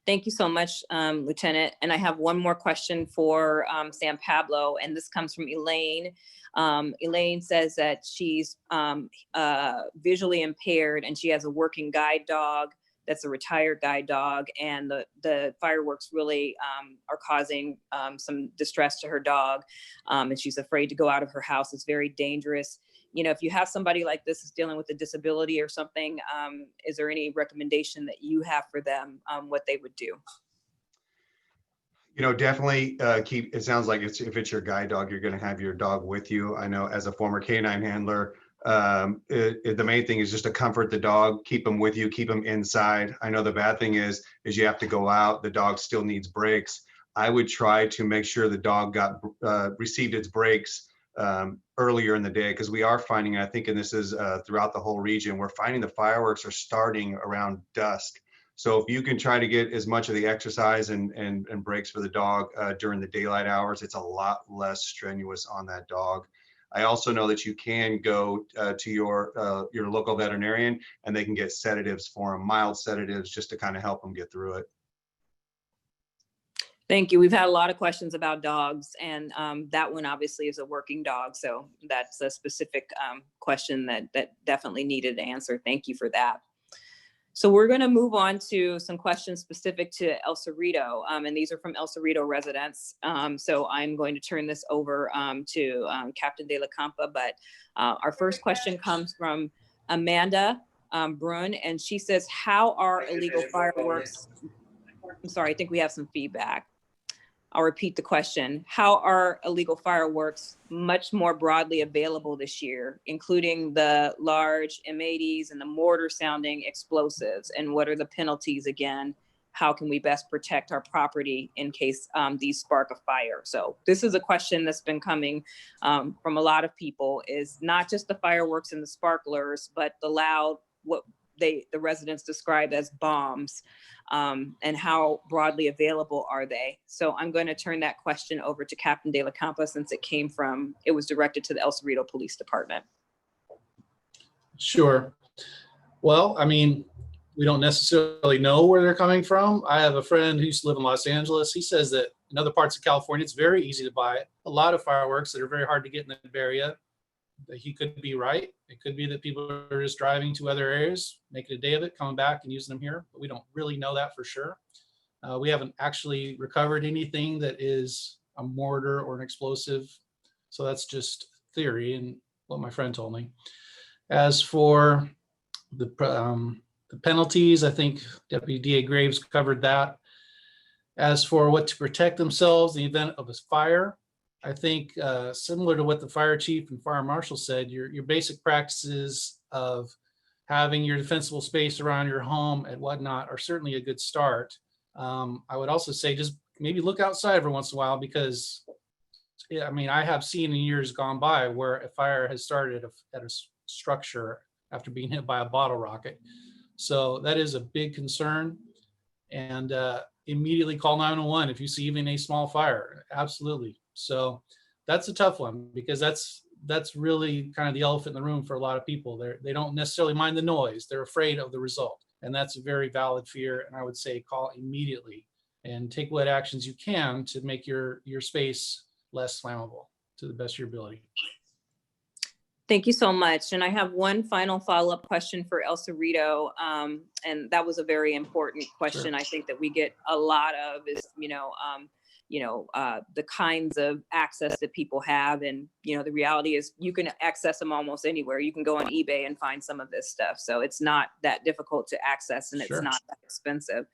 Thank you so much, Lieutenant. And I have one more question for San Pablo, and this comes from Elaine. Elaine says that she's visually impaired and she has a working guide dog that's a retired guide dog, and the fireworks really are causing some distress to her dog, and she's afraid to go out of her house. It's very dangerous. If you have somebody like this is dealing with a disability or something, is there any recommendation that you have for them, what they would do? Definitely it sounds like if it's your guide dog, you're going to have your dog with you. I know as a former canine handler, the main thing is just to comfort the dog, keep them with you, keep them inside. I know the bad thing is you have to go out, the dog still needs breaks. I would try to make sure the dog received its breaks earlier in the day, because we are finding, I think, and this is throughout the whole region, we're finding the fireworks are starting around dusk. So if you can try to get as much of the exercise and breaks for the dog during the daylight hours, it's a lot less strenuous on that dog. I also know that you can go to your local veterinarian and they can get sedatives for them, mild sedatives, just to kind of help them get through it. Thank you. We've had a lot of questions about dogs, and that one obviously is a working dog. So that's a specific question that definitely needed an answer. Thank you for that. So we're going to move on to some questions specific to El Cerrito, and these are from El Cerrito residents. So I'm going to turn this over to Captain De La Campa, but our first question comes from Amanda Brun, and she says, how are illegal fireworks? I'm sorry, I think we have some feedback. I'll repeat the question. How are illegal fireworks much more broadly available this year, including the large M80s and the mortar sounding explosives? And what are the penalties again? How can we best protect our property in case these spark a fire? So this is a question that's been coming from a lot of people, is not just the fireworks and the sparklers, but the loud, what the residents describe as bombs, and how broadly available are they? So I'm going to turn that question over to Captain De La Campa, since it was directed to the El Cerrito Police Department. Sure. Well, I mean, we don't necessarily know where they're coming from. I have a friend who used to live in Los Angeles. He says that in other parts of California, it's very easy to buy a lot of fireworks that are very hard to get in the Bay Area. He could be right. It could be that people are just driving to other areas, making a day of it, coming back and using them here, but we don't really know that for sure. We haven't actually recovered anything that is a mortar or an explosive. So that's just theory and what my friend told me. As for the penalties, I think Deputy DA Graves covered that. As for what to protect themselves in the event of a fire, I think similar to what the fire chief and fire marshal said, your basic practices of having your defensible space around your home and whatnot are certainly a good start. I would also say just maybe look outside every once in a while, because I mean, I have seen in years gone by where a fire has started at a structure after being hit by a bottle rocket. So that is a big concern. And immediately call 911 if you see even a small fire. Absolutely. So that's a tough one, because that's really kind of the elephant in the room for a lot of people. They don't necessarily mind the noise. They're afraid of the result. And that's a very valid fear. And I would say call immediately and take what actions you can to make your space less flammable to the best of your ability. Thank you so much. And I have one final follow-up question for El Cerrito. And that was a very important question. Sure. I think that we get a lot of is, the kinds of access that people have. And, the reality is you can access them almost anywhere. You can go on eBay and find some of this stuff. So it's not that difficult to access, and Sure. It's not that expensive.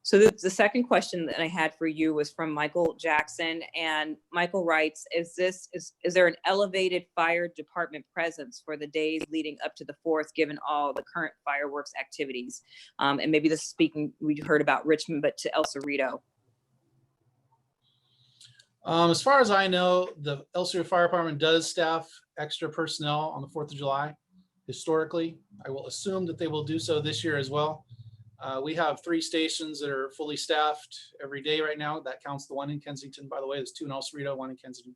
So the second question that I had for you was from Michael Jackson, and Michael writes, is there an elevated fire department presence for the days leading up to the 4th, given all the current fireworks activities? And maybe this is speaking, we heard about Richmond, but to El Cerrito. As far as I know, the El Cerrito Fire Department does staff extra personnel on the 4th of July. Historically, I will assume that they will do so this year as well. We have 3 stations that are fully staffed every day right now. That counts the one in Kensington, by the way. There's 2 in El Cerrito, 1 in Kensington.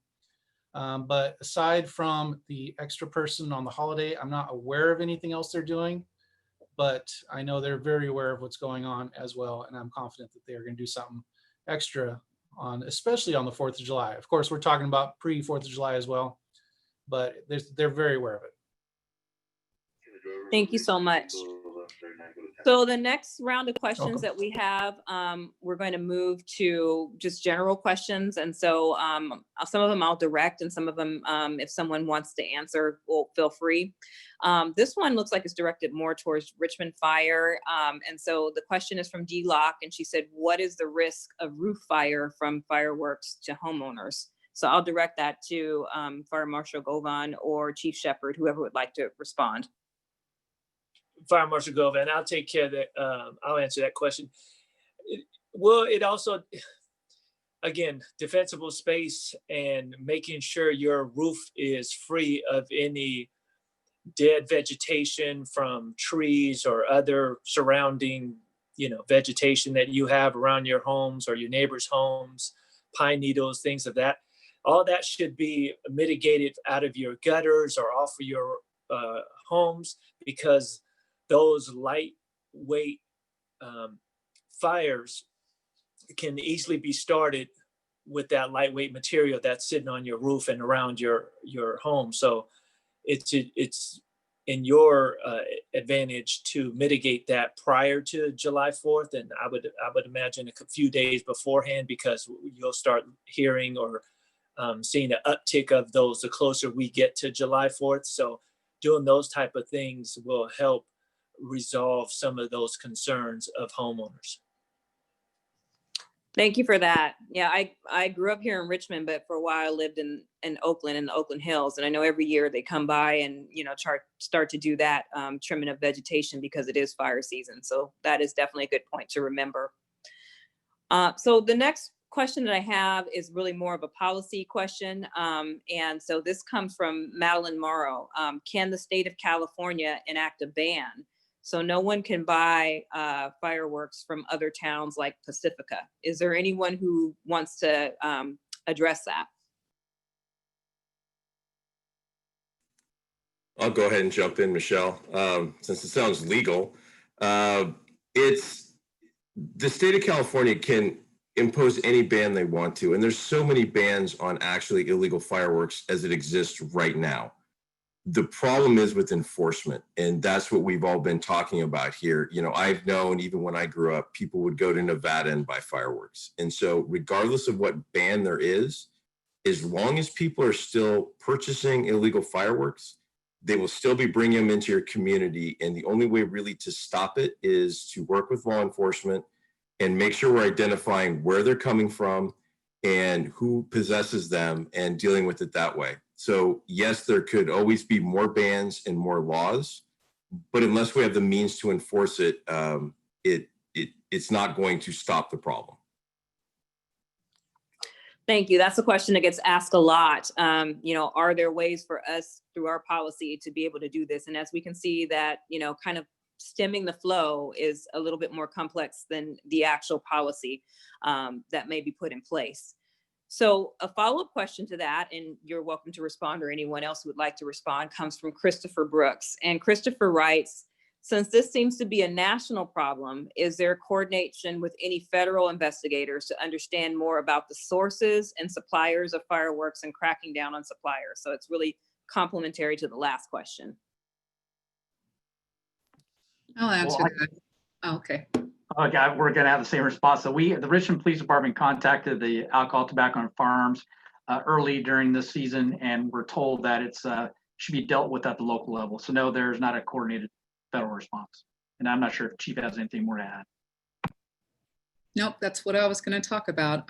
But aside from the extra person on the holiday, I'm not aware of anything else they're doing. But I know they're very aware of what's going on as well. And I'm confident that they're going to do something extra especially on the 4th of July. Of course, we're talking about pre-4th of July as well. But they're very aware of it. Thank you so much. So the next round of questions that we have, we're going to move to just general questions. And so some of them I'll direct, and some of them, if someone wants to answer, will feel free. This one looks like it's directed more towards Richmond Fire. And so the question is from D. Locke, and she said, what is the risk of roof fire from fireworks to homeowners? So I'll direct that to Fire Marshal Govan or Chief Shepherd, whoever would like to respond. Fire Marshal Govan, I'll take care of that. I'll answer that question. It also, again, defensible space and making sure your roof is free of any dead vegetation from trees or other surrounding, vegetation that you have around your homes or your neighbors' homes, pine needles, things of that all that should be mitigated out of your gutters or off of your homes, because those lightweight fires can easily be started with that lightweight material that's sitting on your roof and around your home. So it's in your advantage to mitigate that prior to July 4th. And I would imagine a few days beforehand, because you'll start hearing or seeing an uptick of those the closer we get to July 4th. So doing those type of things will help resolve some of those concerns of homeowners. Thank you for that. Yeah, I grew up here in Richmond, but for a while I lived in Oakland, in the Oakland Hills. And I know every year they come by and, start to do that trimming of vegetation because it is fire season. So that is definitely a good point to remember. So the next question that I have is really more of a policy question. And so this comes from Madeline Morrow. Can the state of California enact a ban so no one can buy fireworks from other towns like Pacifica? Is there anyone who wants to address that? I'll go ahead and jump in, Michelle, since it sounds legal. It's the state of California can impose any ban they want to, and there's so many bans on actually illegal fireworks as it exists right now. The problem is with enforcement, and that's what we've all been talking about here. I've known, even when I grew up, people would go to Nevada and buy fireworks. And so regardless of what ban there is, as long as people are still purchasing illegal fireworks, they will still be bringing them into your community. And the only way really to stop it is to work with law enforcement and make sure we're identifying where they're coming from and who possesses them and dealing with it that way. So yes, there could always be more bans and more laws, but unless we have the means to enforce it, it's not going to stop the problem. Thank you. That's a question that gets asked a lot. Are there ways for us through our policy to be able to do this? And as we can see that, kind of stemming the flow is a little bit more complex than the actual policy that may be put in place. So a follow-up question to that, and you're welcome to respond, or anyone else who would like to respond, comes from Christopher Brooks. And Christopher writes, since this seems to be a national problem, is there coordination with any federal investigators to understand more about the sources and suppliers of fireworks and cracking down on suppliers? So it's really complementary to the last question. I'll answer Well, that. Oh, okay. Okay, we're going to have the same response. So the Richmond Police Department contacted the Alcohol, Tobacco, and Firearms early during this season, and we're told that it's should be dealt with at the local level. So no, there's not a coordinated federal response. And I'm not sure if Chief has anything more to add. Nope, that's what I was going to talk about.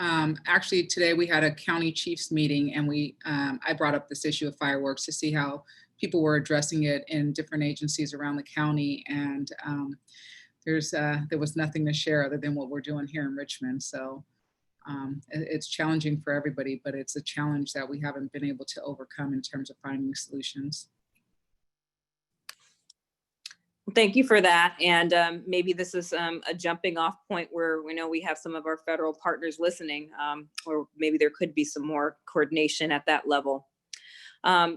Actually, today we had a county chiefs meeting, and I brought up this issue of fireworks to see how people were addressing it in different agencies around the county, and there was nothing to share other than what we're doing here in Richmond. So it's challenging for everybody, but it's a challenge that we haven't been able to overcome in terms of finding solutions. Thank you for that. And maybe this is a jumping off point where we know we have some of our federal partners listening, or maybe there could be some more coordination at that level.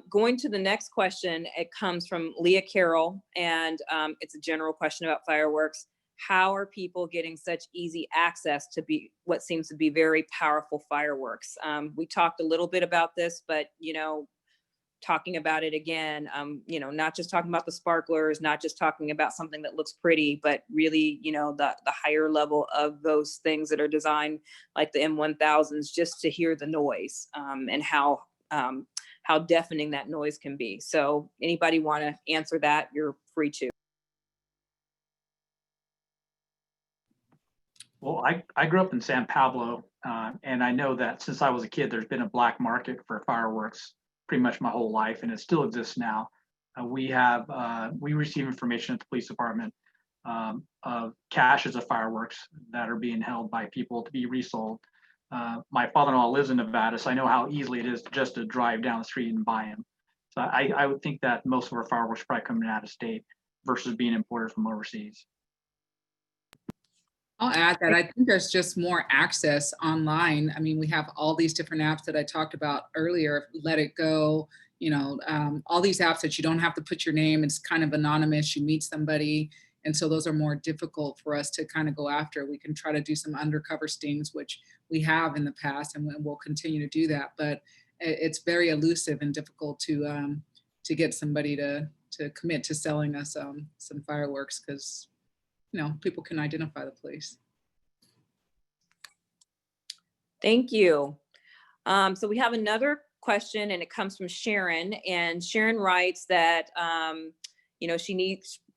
Going to the next question, it comes from Leah Carroll, and it's a general question about fireworks. How are people getting such easy access to what seems to be very powerful fireworks? We talked a little bit about this, but talking about it again, not just talking about the sparklers, not just talking about something that looks pretty, but really, the higher level of those things that are designed like the M1000s, just to hear the noise and how deafening that noise can be. So anybody want to answer that, you're free to. Well, I grew up in San Pablo, and I know that since I was a kid, there's been a black market for fireworks pretty much my whole life, and it still exists now. We receive information at the police department of caches of fireworks that are being held by people to be resold. My father-in-law lives in Nevada, so I know how easily it is just to drive down the street and buy them. So I would think that most of our fireworks are probably coming out of state versus being imported from overseas. I'll add that I think there's just more access online. I mean, we have all these different apps that I talked about earlier, Let It Go, all these apps that you don't have to put your name. It's kind of anonymous. You meet somebody. And so those are more difficult for us to kind of go after. We can try to do some undercover stings, which we have in the past, and we'll continue to do that. But it's very elusive and difficult to get somebody to commit to selling us some fireworks because people can identify the place. Thank you. So we have another question, and it comes from Sharon. And Sharon writes that,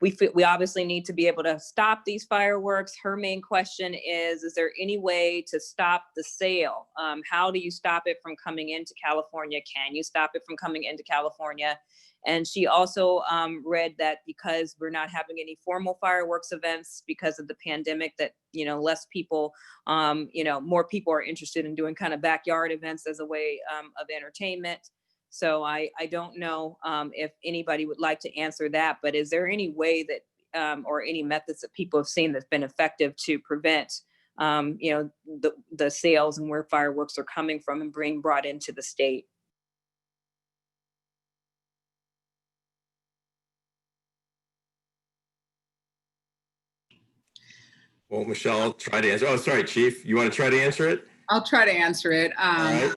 we obviously need to be able to stop these fireworks. Her main question is there any way to stop the sale? How do you stop it from coming into California? Can you stop it from coming into California? And she also read that because we're not having any formal fireworks events because of the pandemic, that, less people, more people are interested in doing kind of backyard events as a way of entertainment. So I don't know if anybody would like to answer that, but is there any way that, or any methods that people have seen that's been effective to prevent, the sales and where fireworks are coming from and being brought into the state? Well, Michelle, I'll try to answer. Oh, sorry, Chief. You want to try to answer it? I'll try to answer it. All right.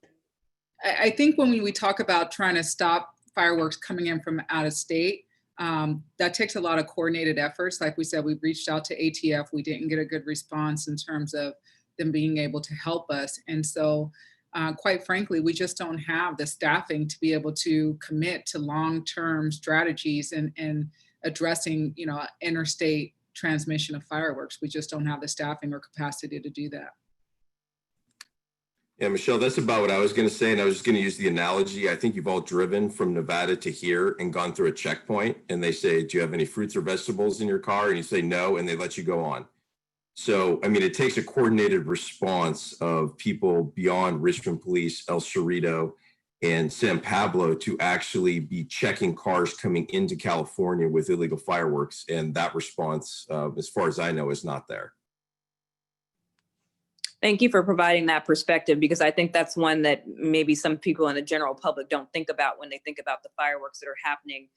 I think when we talk about trying to stop fireworks coming in from out of state, that takes a lot of coordinated efforts. Like we said, we reached out to ATF. We didn't get a good response in terms of them being able to help us. And so, quite frankly, we just don't have the staffing to be able to commit to long-term strategies and addressing, interstate transmission of fireworks. We just don't have the staffing or capacity to do that. Yeah, Michelle, that's about what I was going to say. And I was just going to use the analogy. I think you've all driven from Nevada to here and gone through a checkpoint, and they say, do you have any fruits or vegetables in your car? And you say no, and they let you go on. So, I mean, it takes a coordinated response of people beyond Richmond Police, El Cerrito, and San Pablo to actually be checking cars coming into California with illegal fireworks. And that response, as far as I know, is not there. Thank you for providing that perspective, because I think that's one that maybe some people in the general public don't think about when they think about the fireworks that are happening,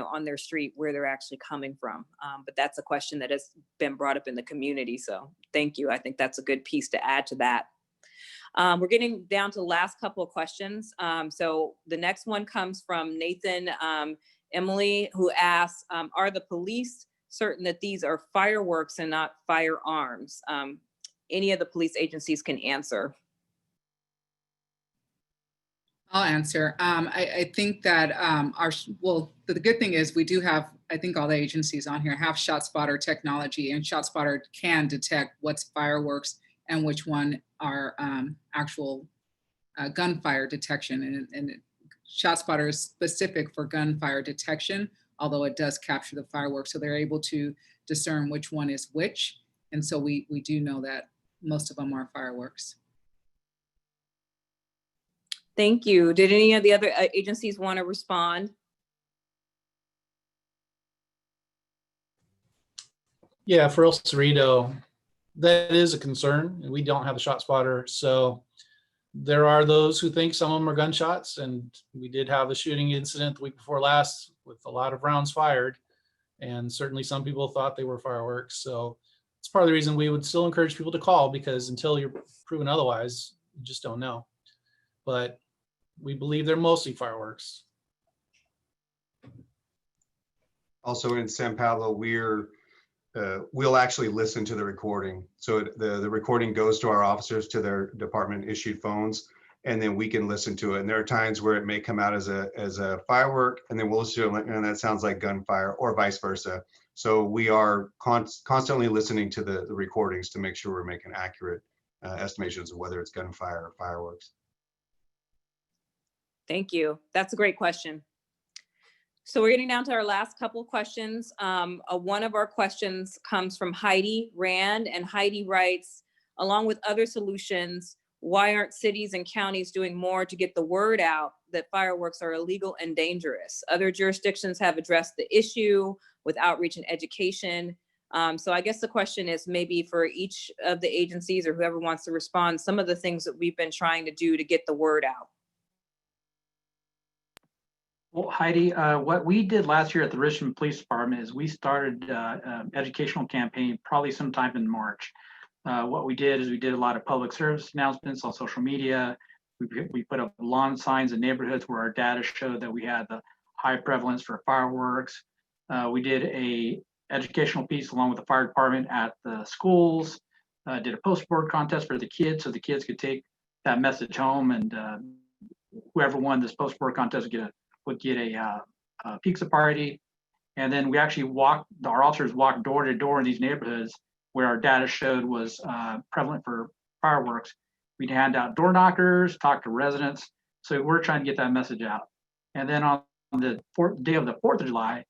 on their street, where they're actually coming from. But that's a question that has been brought up in the community. So thank you. I think that's a good piece to add to that. We're getting down to the last couple of questions. So the next one comes from Nathan Emily, who asks, are the police certain that these are fireworks and not firearms? Any of the police agencies can answer. I'll answer. I think that the good thing is we do have, I think all the agencies on here have ShotSpotter technology, and ShotSpotter can detect what's fireworks and which one are actual gunfire detection. And ShotSpotter is specific for gunfire detection, although it does capture the fireworks. So they're able to discern which one is which. And so we do know that most of them are fireworks. Thank you. Did any of the other agencies want to respond? Yeah, for El Cerrito, that is a concern. We don't have the ShotSpotter. So there are those who think some of them are gunshots. And we did have a shooting incident the week before last with a lot of rounds fired. And certainly some people thought they were fireworks. So it's part of the reason we would still encourage people to call, because until you're proven otherwise, you just don't know. But we believe they're mostly fireworks. Also in San Pablo, we'll actually listen to the recording. So the recording goes to our officers, to their department issued phones, and then we can listen to it. And there are times where it may come out as a firework, and then we'll listen to it, and that sounds like gunfire, or vice versa. So we are constantly listening to the recordings to make sure we're making accurate estimations of whether it's gunfire or fireworks. Thank you. That's a great question. So we're getting down to our last couple of questions. One of our questions comes from Heidi Rand, and Heidi writes, along with other solutions, why aren't cities and counties doing more to get the word out that fireworks are illegal and dangerous? Other jurisdictions have addressed the issue with outreach and education. So I guess the question is maybe for each of the agencies or whoever wants to respond, some of the things that we've been trying to do to get the word out. Well, Heidi, what we did last year at the Richmond Police Department is we started an educational campaign probably sometime in March. What we did is we did a lot of public service announcements on social media. We put up lawn signs in neighborhoods where our data showed that we had the high prevalence for fireworks. We did a educational piece along with the fire department at the schools, did a postboard contest for the kids so the kids could take that message home, and whoever won this postboard contest would get a pizza party. And then we actually our officers walked door to door in these neighborhoods where our data showed was prevalent for fireworks. We'd hand out door knockers, talk to residents. So we're trying to get that message out. And then on the day of the 4th of July,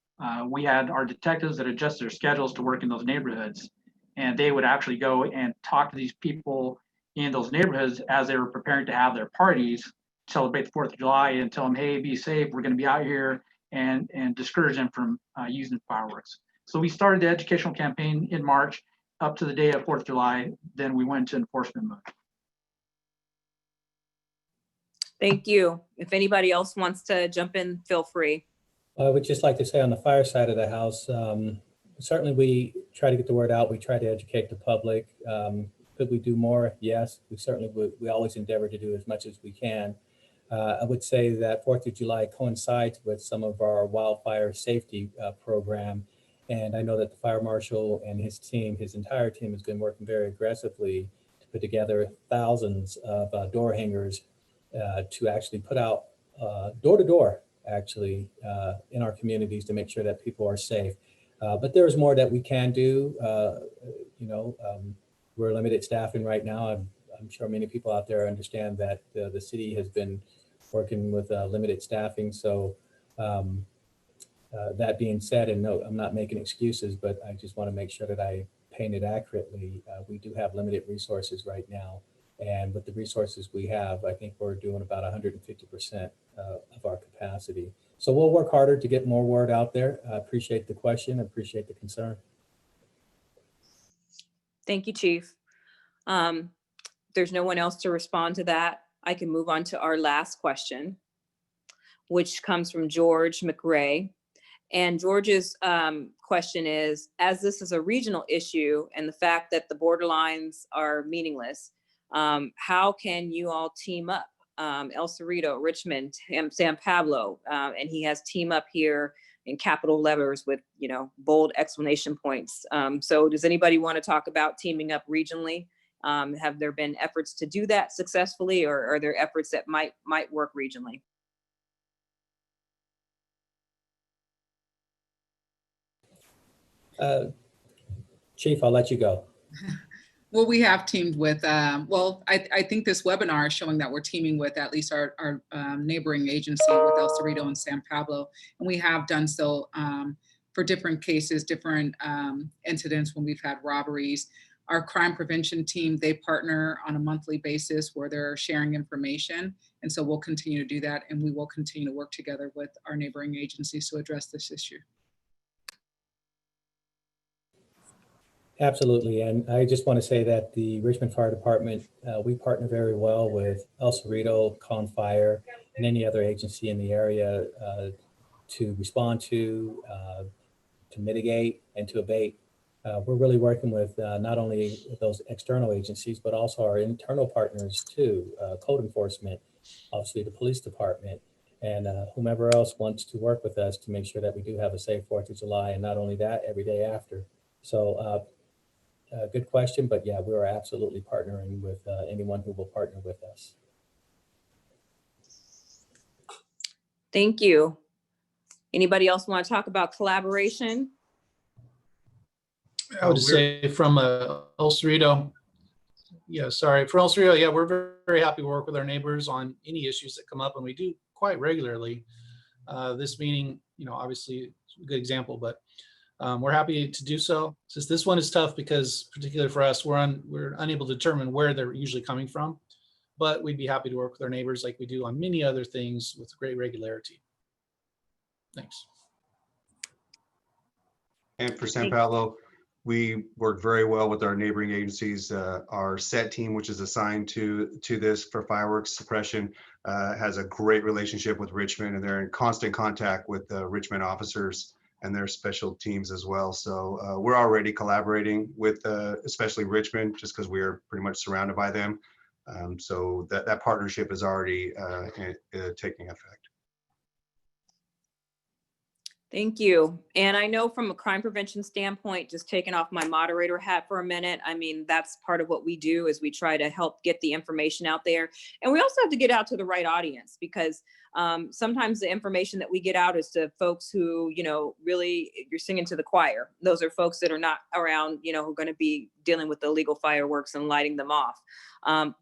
we had our detectives that adjust their schedules to work in those neighborhoods. And they would actually go and talk to these people in those neighborhoods as they were preparing to have their parties, celebrate the 4th of July, and tell them, hey, be safe, we're gonna be out here, and discourage them from using fireworks. So we started the educational campaign in March up to the day of 4th of July, then we went to enforcement mode. Thank you. If anybody else wants to jump in, feel free. I would just like to say on the fire side of the house, certainly we try to get the word out. We try to educate the public. Could we do more? Yes, we certainly would. We always endeavor to do as much as we can. I would say that 4th of July coincides with some of our wildfire safety program. And I know that the fire marshal and his team, his entire team, has been working very aggressively to put together thousands of door hangers to actually put out door to door, actually, in our communities to make sure that people are safe. But there's more that we can do. We're limited staffing right now. I'm sure many people out there understand that the city has been working with limited staffing. So that being said, and no, I'm not making excuses, but I just want to make sure that I paint it accurately. We do have limited resources right now. And with the resources we have, I think we're doing about 150% of our capacity. So we'll work harder to get more word out there. I appreciate the question. I appreciate the concern. Thank you, Chief. There's no one else to respond to that. I can move on to our last question, which comes from George McRae. And George's question is, as this is a regional issue and the fact that the borderlines are meaningless, how can you all team up? El Cerrito, Richmond, San Pablo, and he has team up here in capital letters with, bold explanation points. So does anybody want to talk about teaming up regionally? Have there been efforts to do that successfully, or are there efforts that might work regionally? Chief, I'll let you go. Well, we have teamed with, I think this webinar is showing that we're teaming with at least our neighboring agency with El Cerrito and San Pablo. And we have done so for different cases, different incidents when we've had robberies. Our crime prevention team, they partner on a monthly basis where they're sharing information. And so we'll continue to do that. And we will continue to work together with our neighboring agencies to address this issue. Absolutely. And I just want to say that the Richmond Fire Department, we partner very well with El Cerrito, Con Fire, and any other agency in the area to respond to mitigate, and to abate. We're really working with not only those external agencies, but also our internal partners too, code enforcement, obviously the police department, and whomever else wants to work with us to make sure that we do have a safe 4th of July, and not only that, every day after. So good question, but yeah, we are absolutely partnering with anyone who will partner with us. Thank you. Anybody else want to talk about collaboration? I would just say from El Cerrito, for El Cerrito, we're very, very happy to work with our neighbors on any issues that come up, and we do quite regularly. This meeting, obviously it's a good example, but we're happy to do so. Since this one is tough because, particularly for us, we're unable to determine where they're usually coming from, but we'd be happy to work with our neighbors like we do on many other things with great regularity. Thanks. And for San Pablo, we work very well with our neighboring agencies. Our SET team, which is assigned to this for fireworks suppression, has a great relationship with Richmond, and they're in constant contact with the Richmond officers and their special teams as well. So we're already collaborating with especially Richmond, just because we are pretty much surrounded by them. So that partnership is already taking effect. Thank you. And I know from a crime prevention standpoint, just taking off my moderator hat for a minute, I mean, that's part of what we do is we try to help get the information out there. And we also have to get out to the right audience, because sometimes the information that we get out is to folks who, you know, really you're singing to the choir. Those are folks that are not around, you know, who are going to be dealing with illegal fireworks and lighting them off.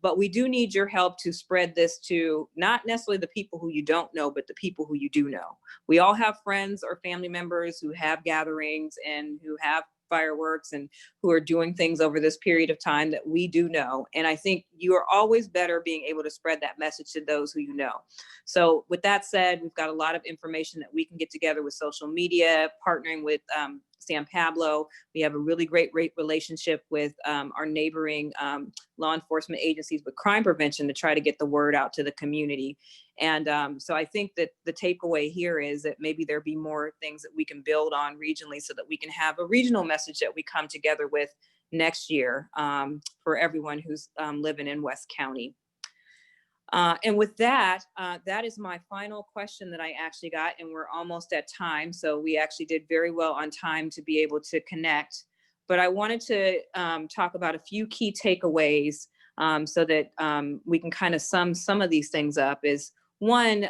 But we do need your help to spread this to not necessarily the people who you don't know, but the people who you do know. We all have friends or family members who have gatherings and who have fireworks and who are doing things over this period of time that we do know. And I think you are always better being able to spread that message to those who you know. So with that said, we've got a lot of information that we can get together with social media, partnering with San Pablo. We have a really great relationship with our neighboring law enforcement agencies with crime prevention to try to get the word out to the community. And so I think that the takeaway here is that maybe there be more things that we can build on regionally so that we can have a regional message that we come together with next year for everyone who's living in West County. And with that, that is my final question that I actually got, and we're almost at time. So we actually did very well on time to be able to connect. But I wanted to talk about a few key takeaways so that we can kind of sum some of these things up. Is one,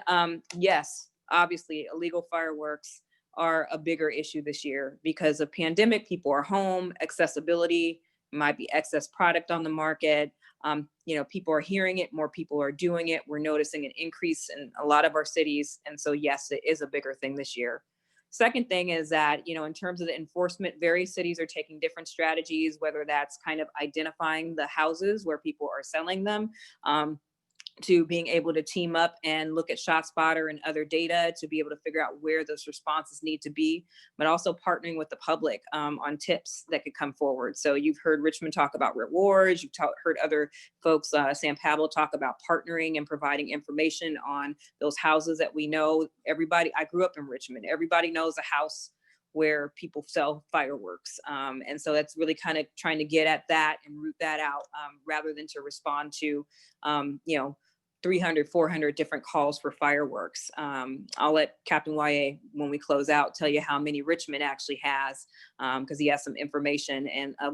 yes, obviously illegal fireworks are a bigger issue this year because of pandemic. People are home, accessibility, might be excess product on the market. You know, people are hearing it, more people are doing it. We're noticing an increase in a lot of our cities. And so, yes, it is a bigger thing this year. Second thing is that, you know, in terms of the enforcement, various cities are taking different strategies, whether that's kind of identifying the houses where people are selling them, to being able to team up and look at ShotSpotter and other data to be able to figure out where those responses need to be, but also partnering with the public on tips that could come forward. So you've heard Richmond talk about rewards, you've heard other folks, San Pablo, talk about partnering and providing information on those houses that we know. Everybody, I grew up in Richmond, everybody knows a house where people sell fireworks. And so that's really kind of trying to get at that and root that out rather than to respond to, you know, 300, 400 different calls for fireworks. I'll let Captain YA, when we close out, tell you how many Richmond actually has, because he has some information and as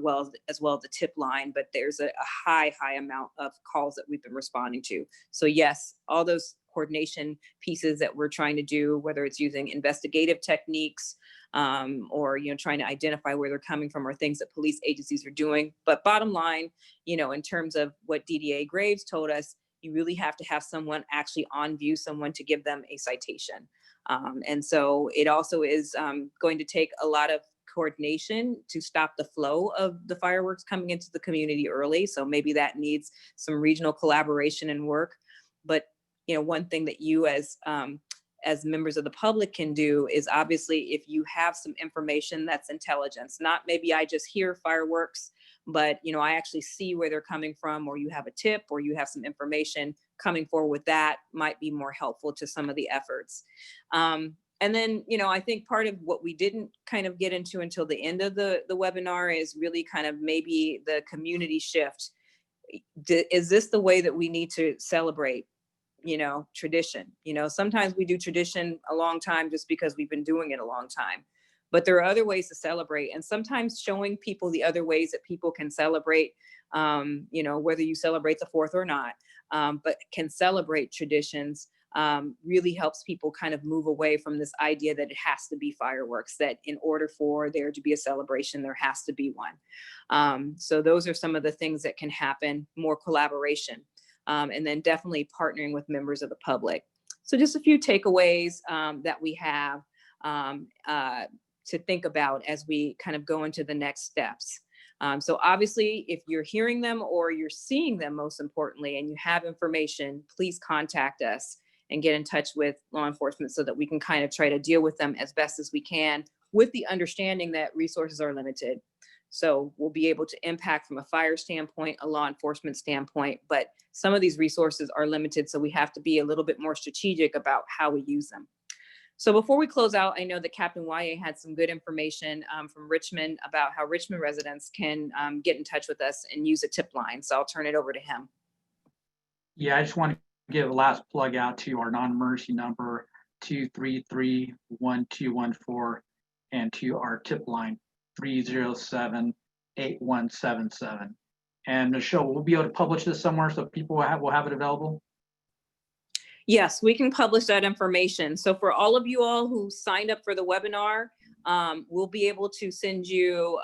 well as the tip line, but there's a high amount of calls that we've been responding to. So yes, all those coordination pieces that we're trying to do, whether it's using investigative techniques, or, you know, trying to identify where they're coming from, or things that police agencies are doing. But bottom line, you know, in terms of what DDA Graves told us, you really have to have someone actually on view, someone to give them a citation. And so it also is going to take a lot of coordination to stop the flow of the fireworks coming into the community early. So maybe that needs some regional collaboration and work. But, you know, one thing that you as members of the public can do is, obviously, if you have some information that's intelligence, not maybe I just hear fireworks, but, you know, I actually see where they're coming from, or you have a tip, or you have some information coming forward with that, might be more helpful to some of the efforts. And then, you know, I think part of what we didn't kind of get into until the end of the webinar is really kind of maybe the community shift. Is this the way that we need to celebrate, you know, tradition? You know, sometimes we do tradition a long time just because we've been doing it a long time. But there are other ways to celebrate, and sometimes showing people the other ways that people can celebrate, you know, whether you celebrate the 4th or not, but can celebrate traditions, really helps people kind of move away from this idea that it has to be fireworks, that in order for there to be a celebration, there has to be one. So those are some of the things that can happen, more collaboration, and then definitely partnering with members of the public. So just a few takeaways that we have to think about as we kind of go into the next steps. So obviously, if you're hearing them or you're seeing them, most importantly, and you have information, please contact us and get in touch with law enforcement so that we can kind of try to deal with them as best as we can, with the understanding that resources are limited. So we'll be able to impact from a fire standpoint, a law enforcement standpoint, but some of these resources are limited. So we have to be a little bit more strategic about how we use them. So before we close out, I know that Captain Waye had some good information from Richmond about how Richmond residents can get in touch with us and use a tip line. So I'll turn it over to him. Yeah, I just want to give a last plug out to our non-emergency number 233-1214 and to our tip line 307-8177. And Michelle, we'll be able to publish this somewhere so people will have it available. Yes, we can publish that information. So for all of you all who signed up for the webinar, we'll be able to send you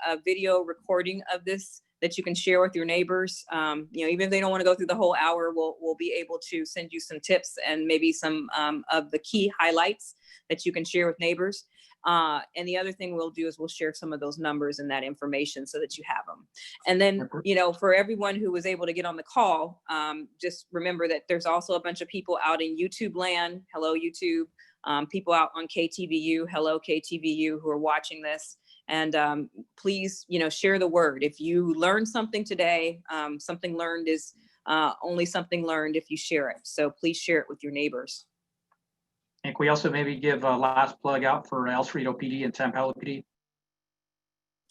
a video recording of this that you can share with your neighbors. Even if they don't want to go through the whole hour, we'll be able to send you some tips and maybe some of the key highlights that you can share with neighbors. And the other thing we'll do is we'll share some of those numbers and that information so that you have them. And then, for everyone who was able to get on the call, just remember that there's also a bunch of people out in YouTube land. Hello, YouTube. People out on KTVU. Hello, KTVU, who are watching this. And please, share the word. If you learned something today, something learned is only something learned if you share it. So please share it with your neighbors. And can we also maybe give a last plug out for El Cerrito PD and San Pablo PD?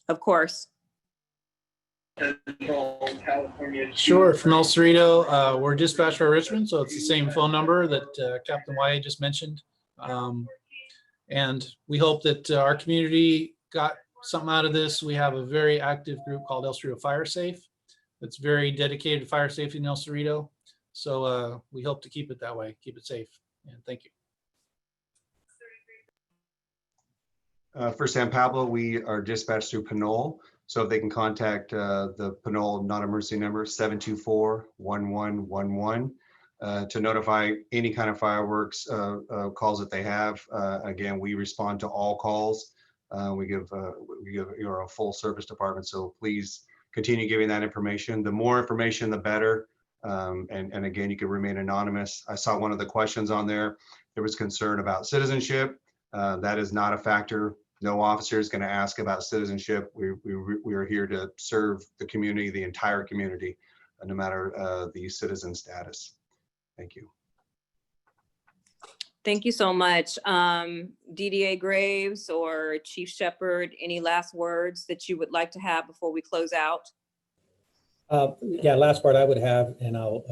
Of course. Sure, from El Cerrito, we're dispatched by Richmond, so it's the same phone number that Captain Waye just mentioned. And we hope that our community got something out of this. We have a very active group called El Cerrito Fire Safe that's very dedicated to fire safety in El Cerrito. So we hope to keep it that way, keep it safe. And thank you. For San Pablo, we are dispatched through Pinole. So if they can contact the Pinole non-emergency number 724-1111 to notify any kind of fireworks calls that they have. Again, we respond to all calls. We give you're a full service department, so please continue giving that information. The more information, the better. And again, you can remain anonymous. I saw one of the questions on there. There was concern about citizenship. That is not a factor. No officer is going to ask about citizenship. We are here to serve the community, the entire community, no matter the citizen status. Thank you. Thank you so much. DDA Graves or Chief Shepherd, any last words that you would like to have before we close out? Yeah, last part I would have, and I'll,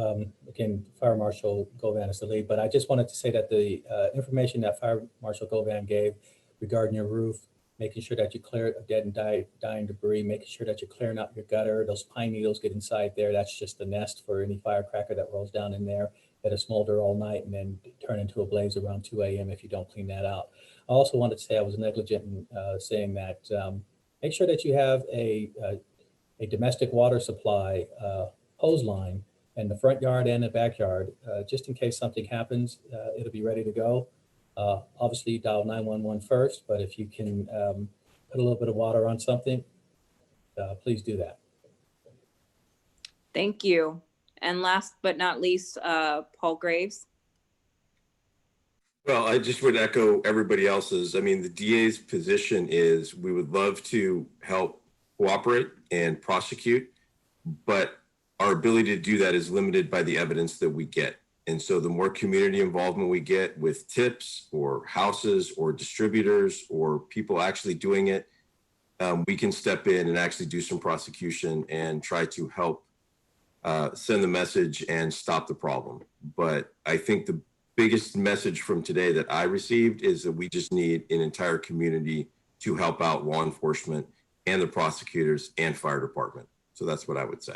again, Fire Marshal Govan is the lead, but I just wanted to say that the information that Fire Marshal Govan gave regarding your roof, making sure that you clear dead and dying debris, making sure that you're clearing out your gutter, those pine needles get inside there. That's just the nest for any firecracker that rolls down in there. It'll smolder all night and then turn into a blaze around 2 a.m. if you don't clean that out. I also wanted to say I was negligent in saying that make sure that you have a domestic water supply hose line in the front yard and the backyard, just in case something happens, it'll be ready to go. Obviously dial 911 first, but if you can put a little bit of water on something, please do that. Thank you. And last but not least, Paul Graves. Well, I just would echo everybody else's. I mean, the DA's position is we would love to help cooperate and prosecute, but our ability to do that is limited by the evidence that we get. And so the more community involvement we get with tips or houses or distributors or people actually doing it, we can step in and actually do some prosecution and try to help send the message and stop the problem. But I think the biggest message from today that I received is that we just need an entire community to help out law enforcement and the prosecutors and fire department. So that's what I would say.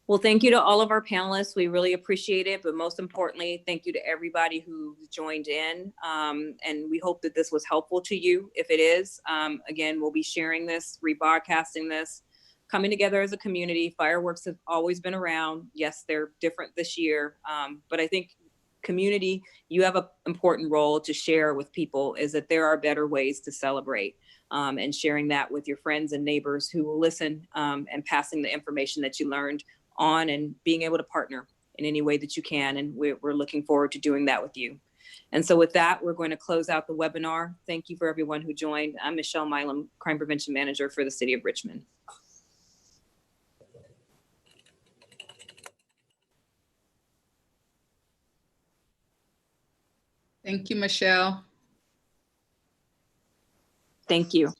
Well, thank you to all of our panelists. We really appreciate it. But most importantly, thank you to everybody who joined in. And we hope that this was helpful to you. If it is, again, we'll be sharing this, rebroadcasting this, coming together as a community. Fireworks have always been around. Yes, they're different this year. But I think community, you have an important role to share with people, is that there are better ways to celebrate, and sharing that with your friends and neighbors who will listen, and passing the information that you learned on, and being able to partner in any way that you can. And we're looking forward to doing that with you. And so with that, we're going to close out the webinar. Thank you for everyone who joined. I'm Michelle Milam, Crime Prevention Manager for the City of Richmond. Thank you, Michelle. Thank you.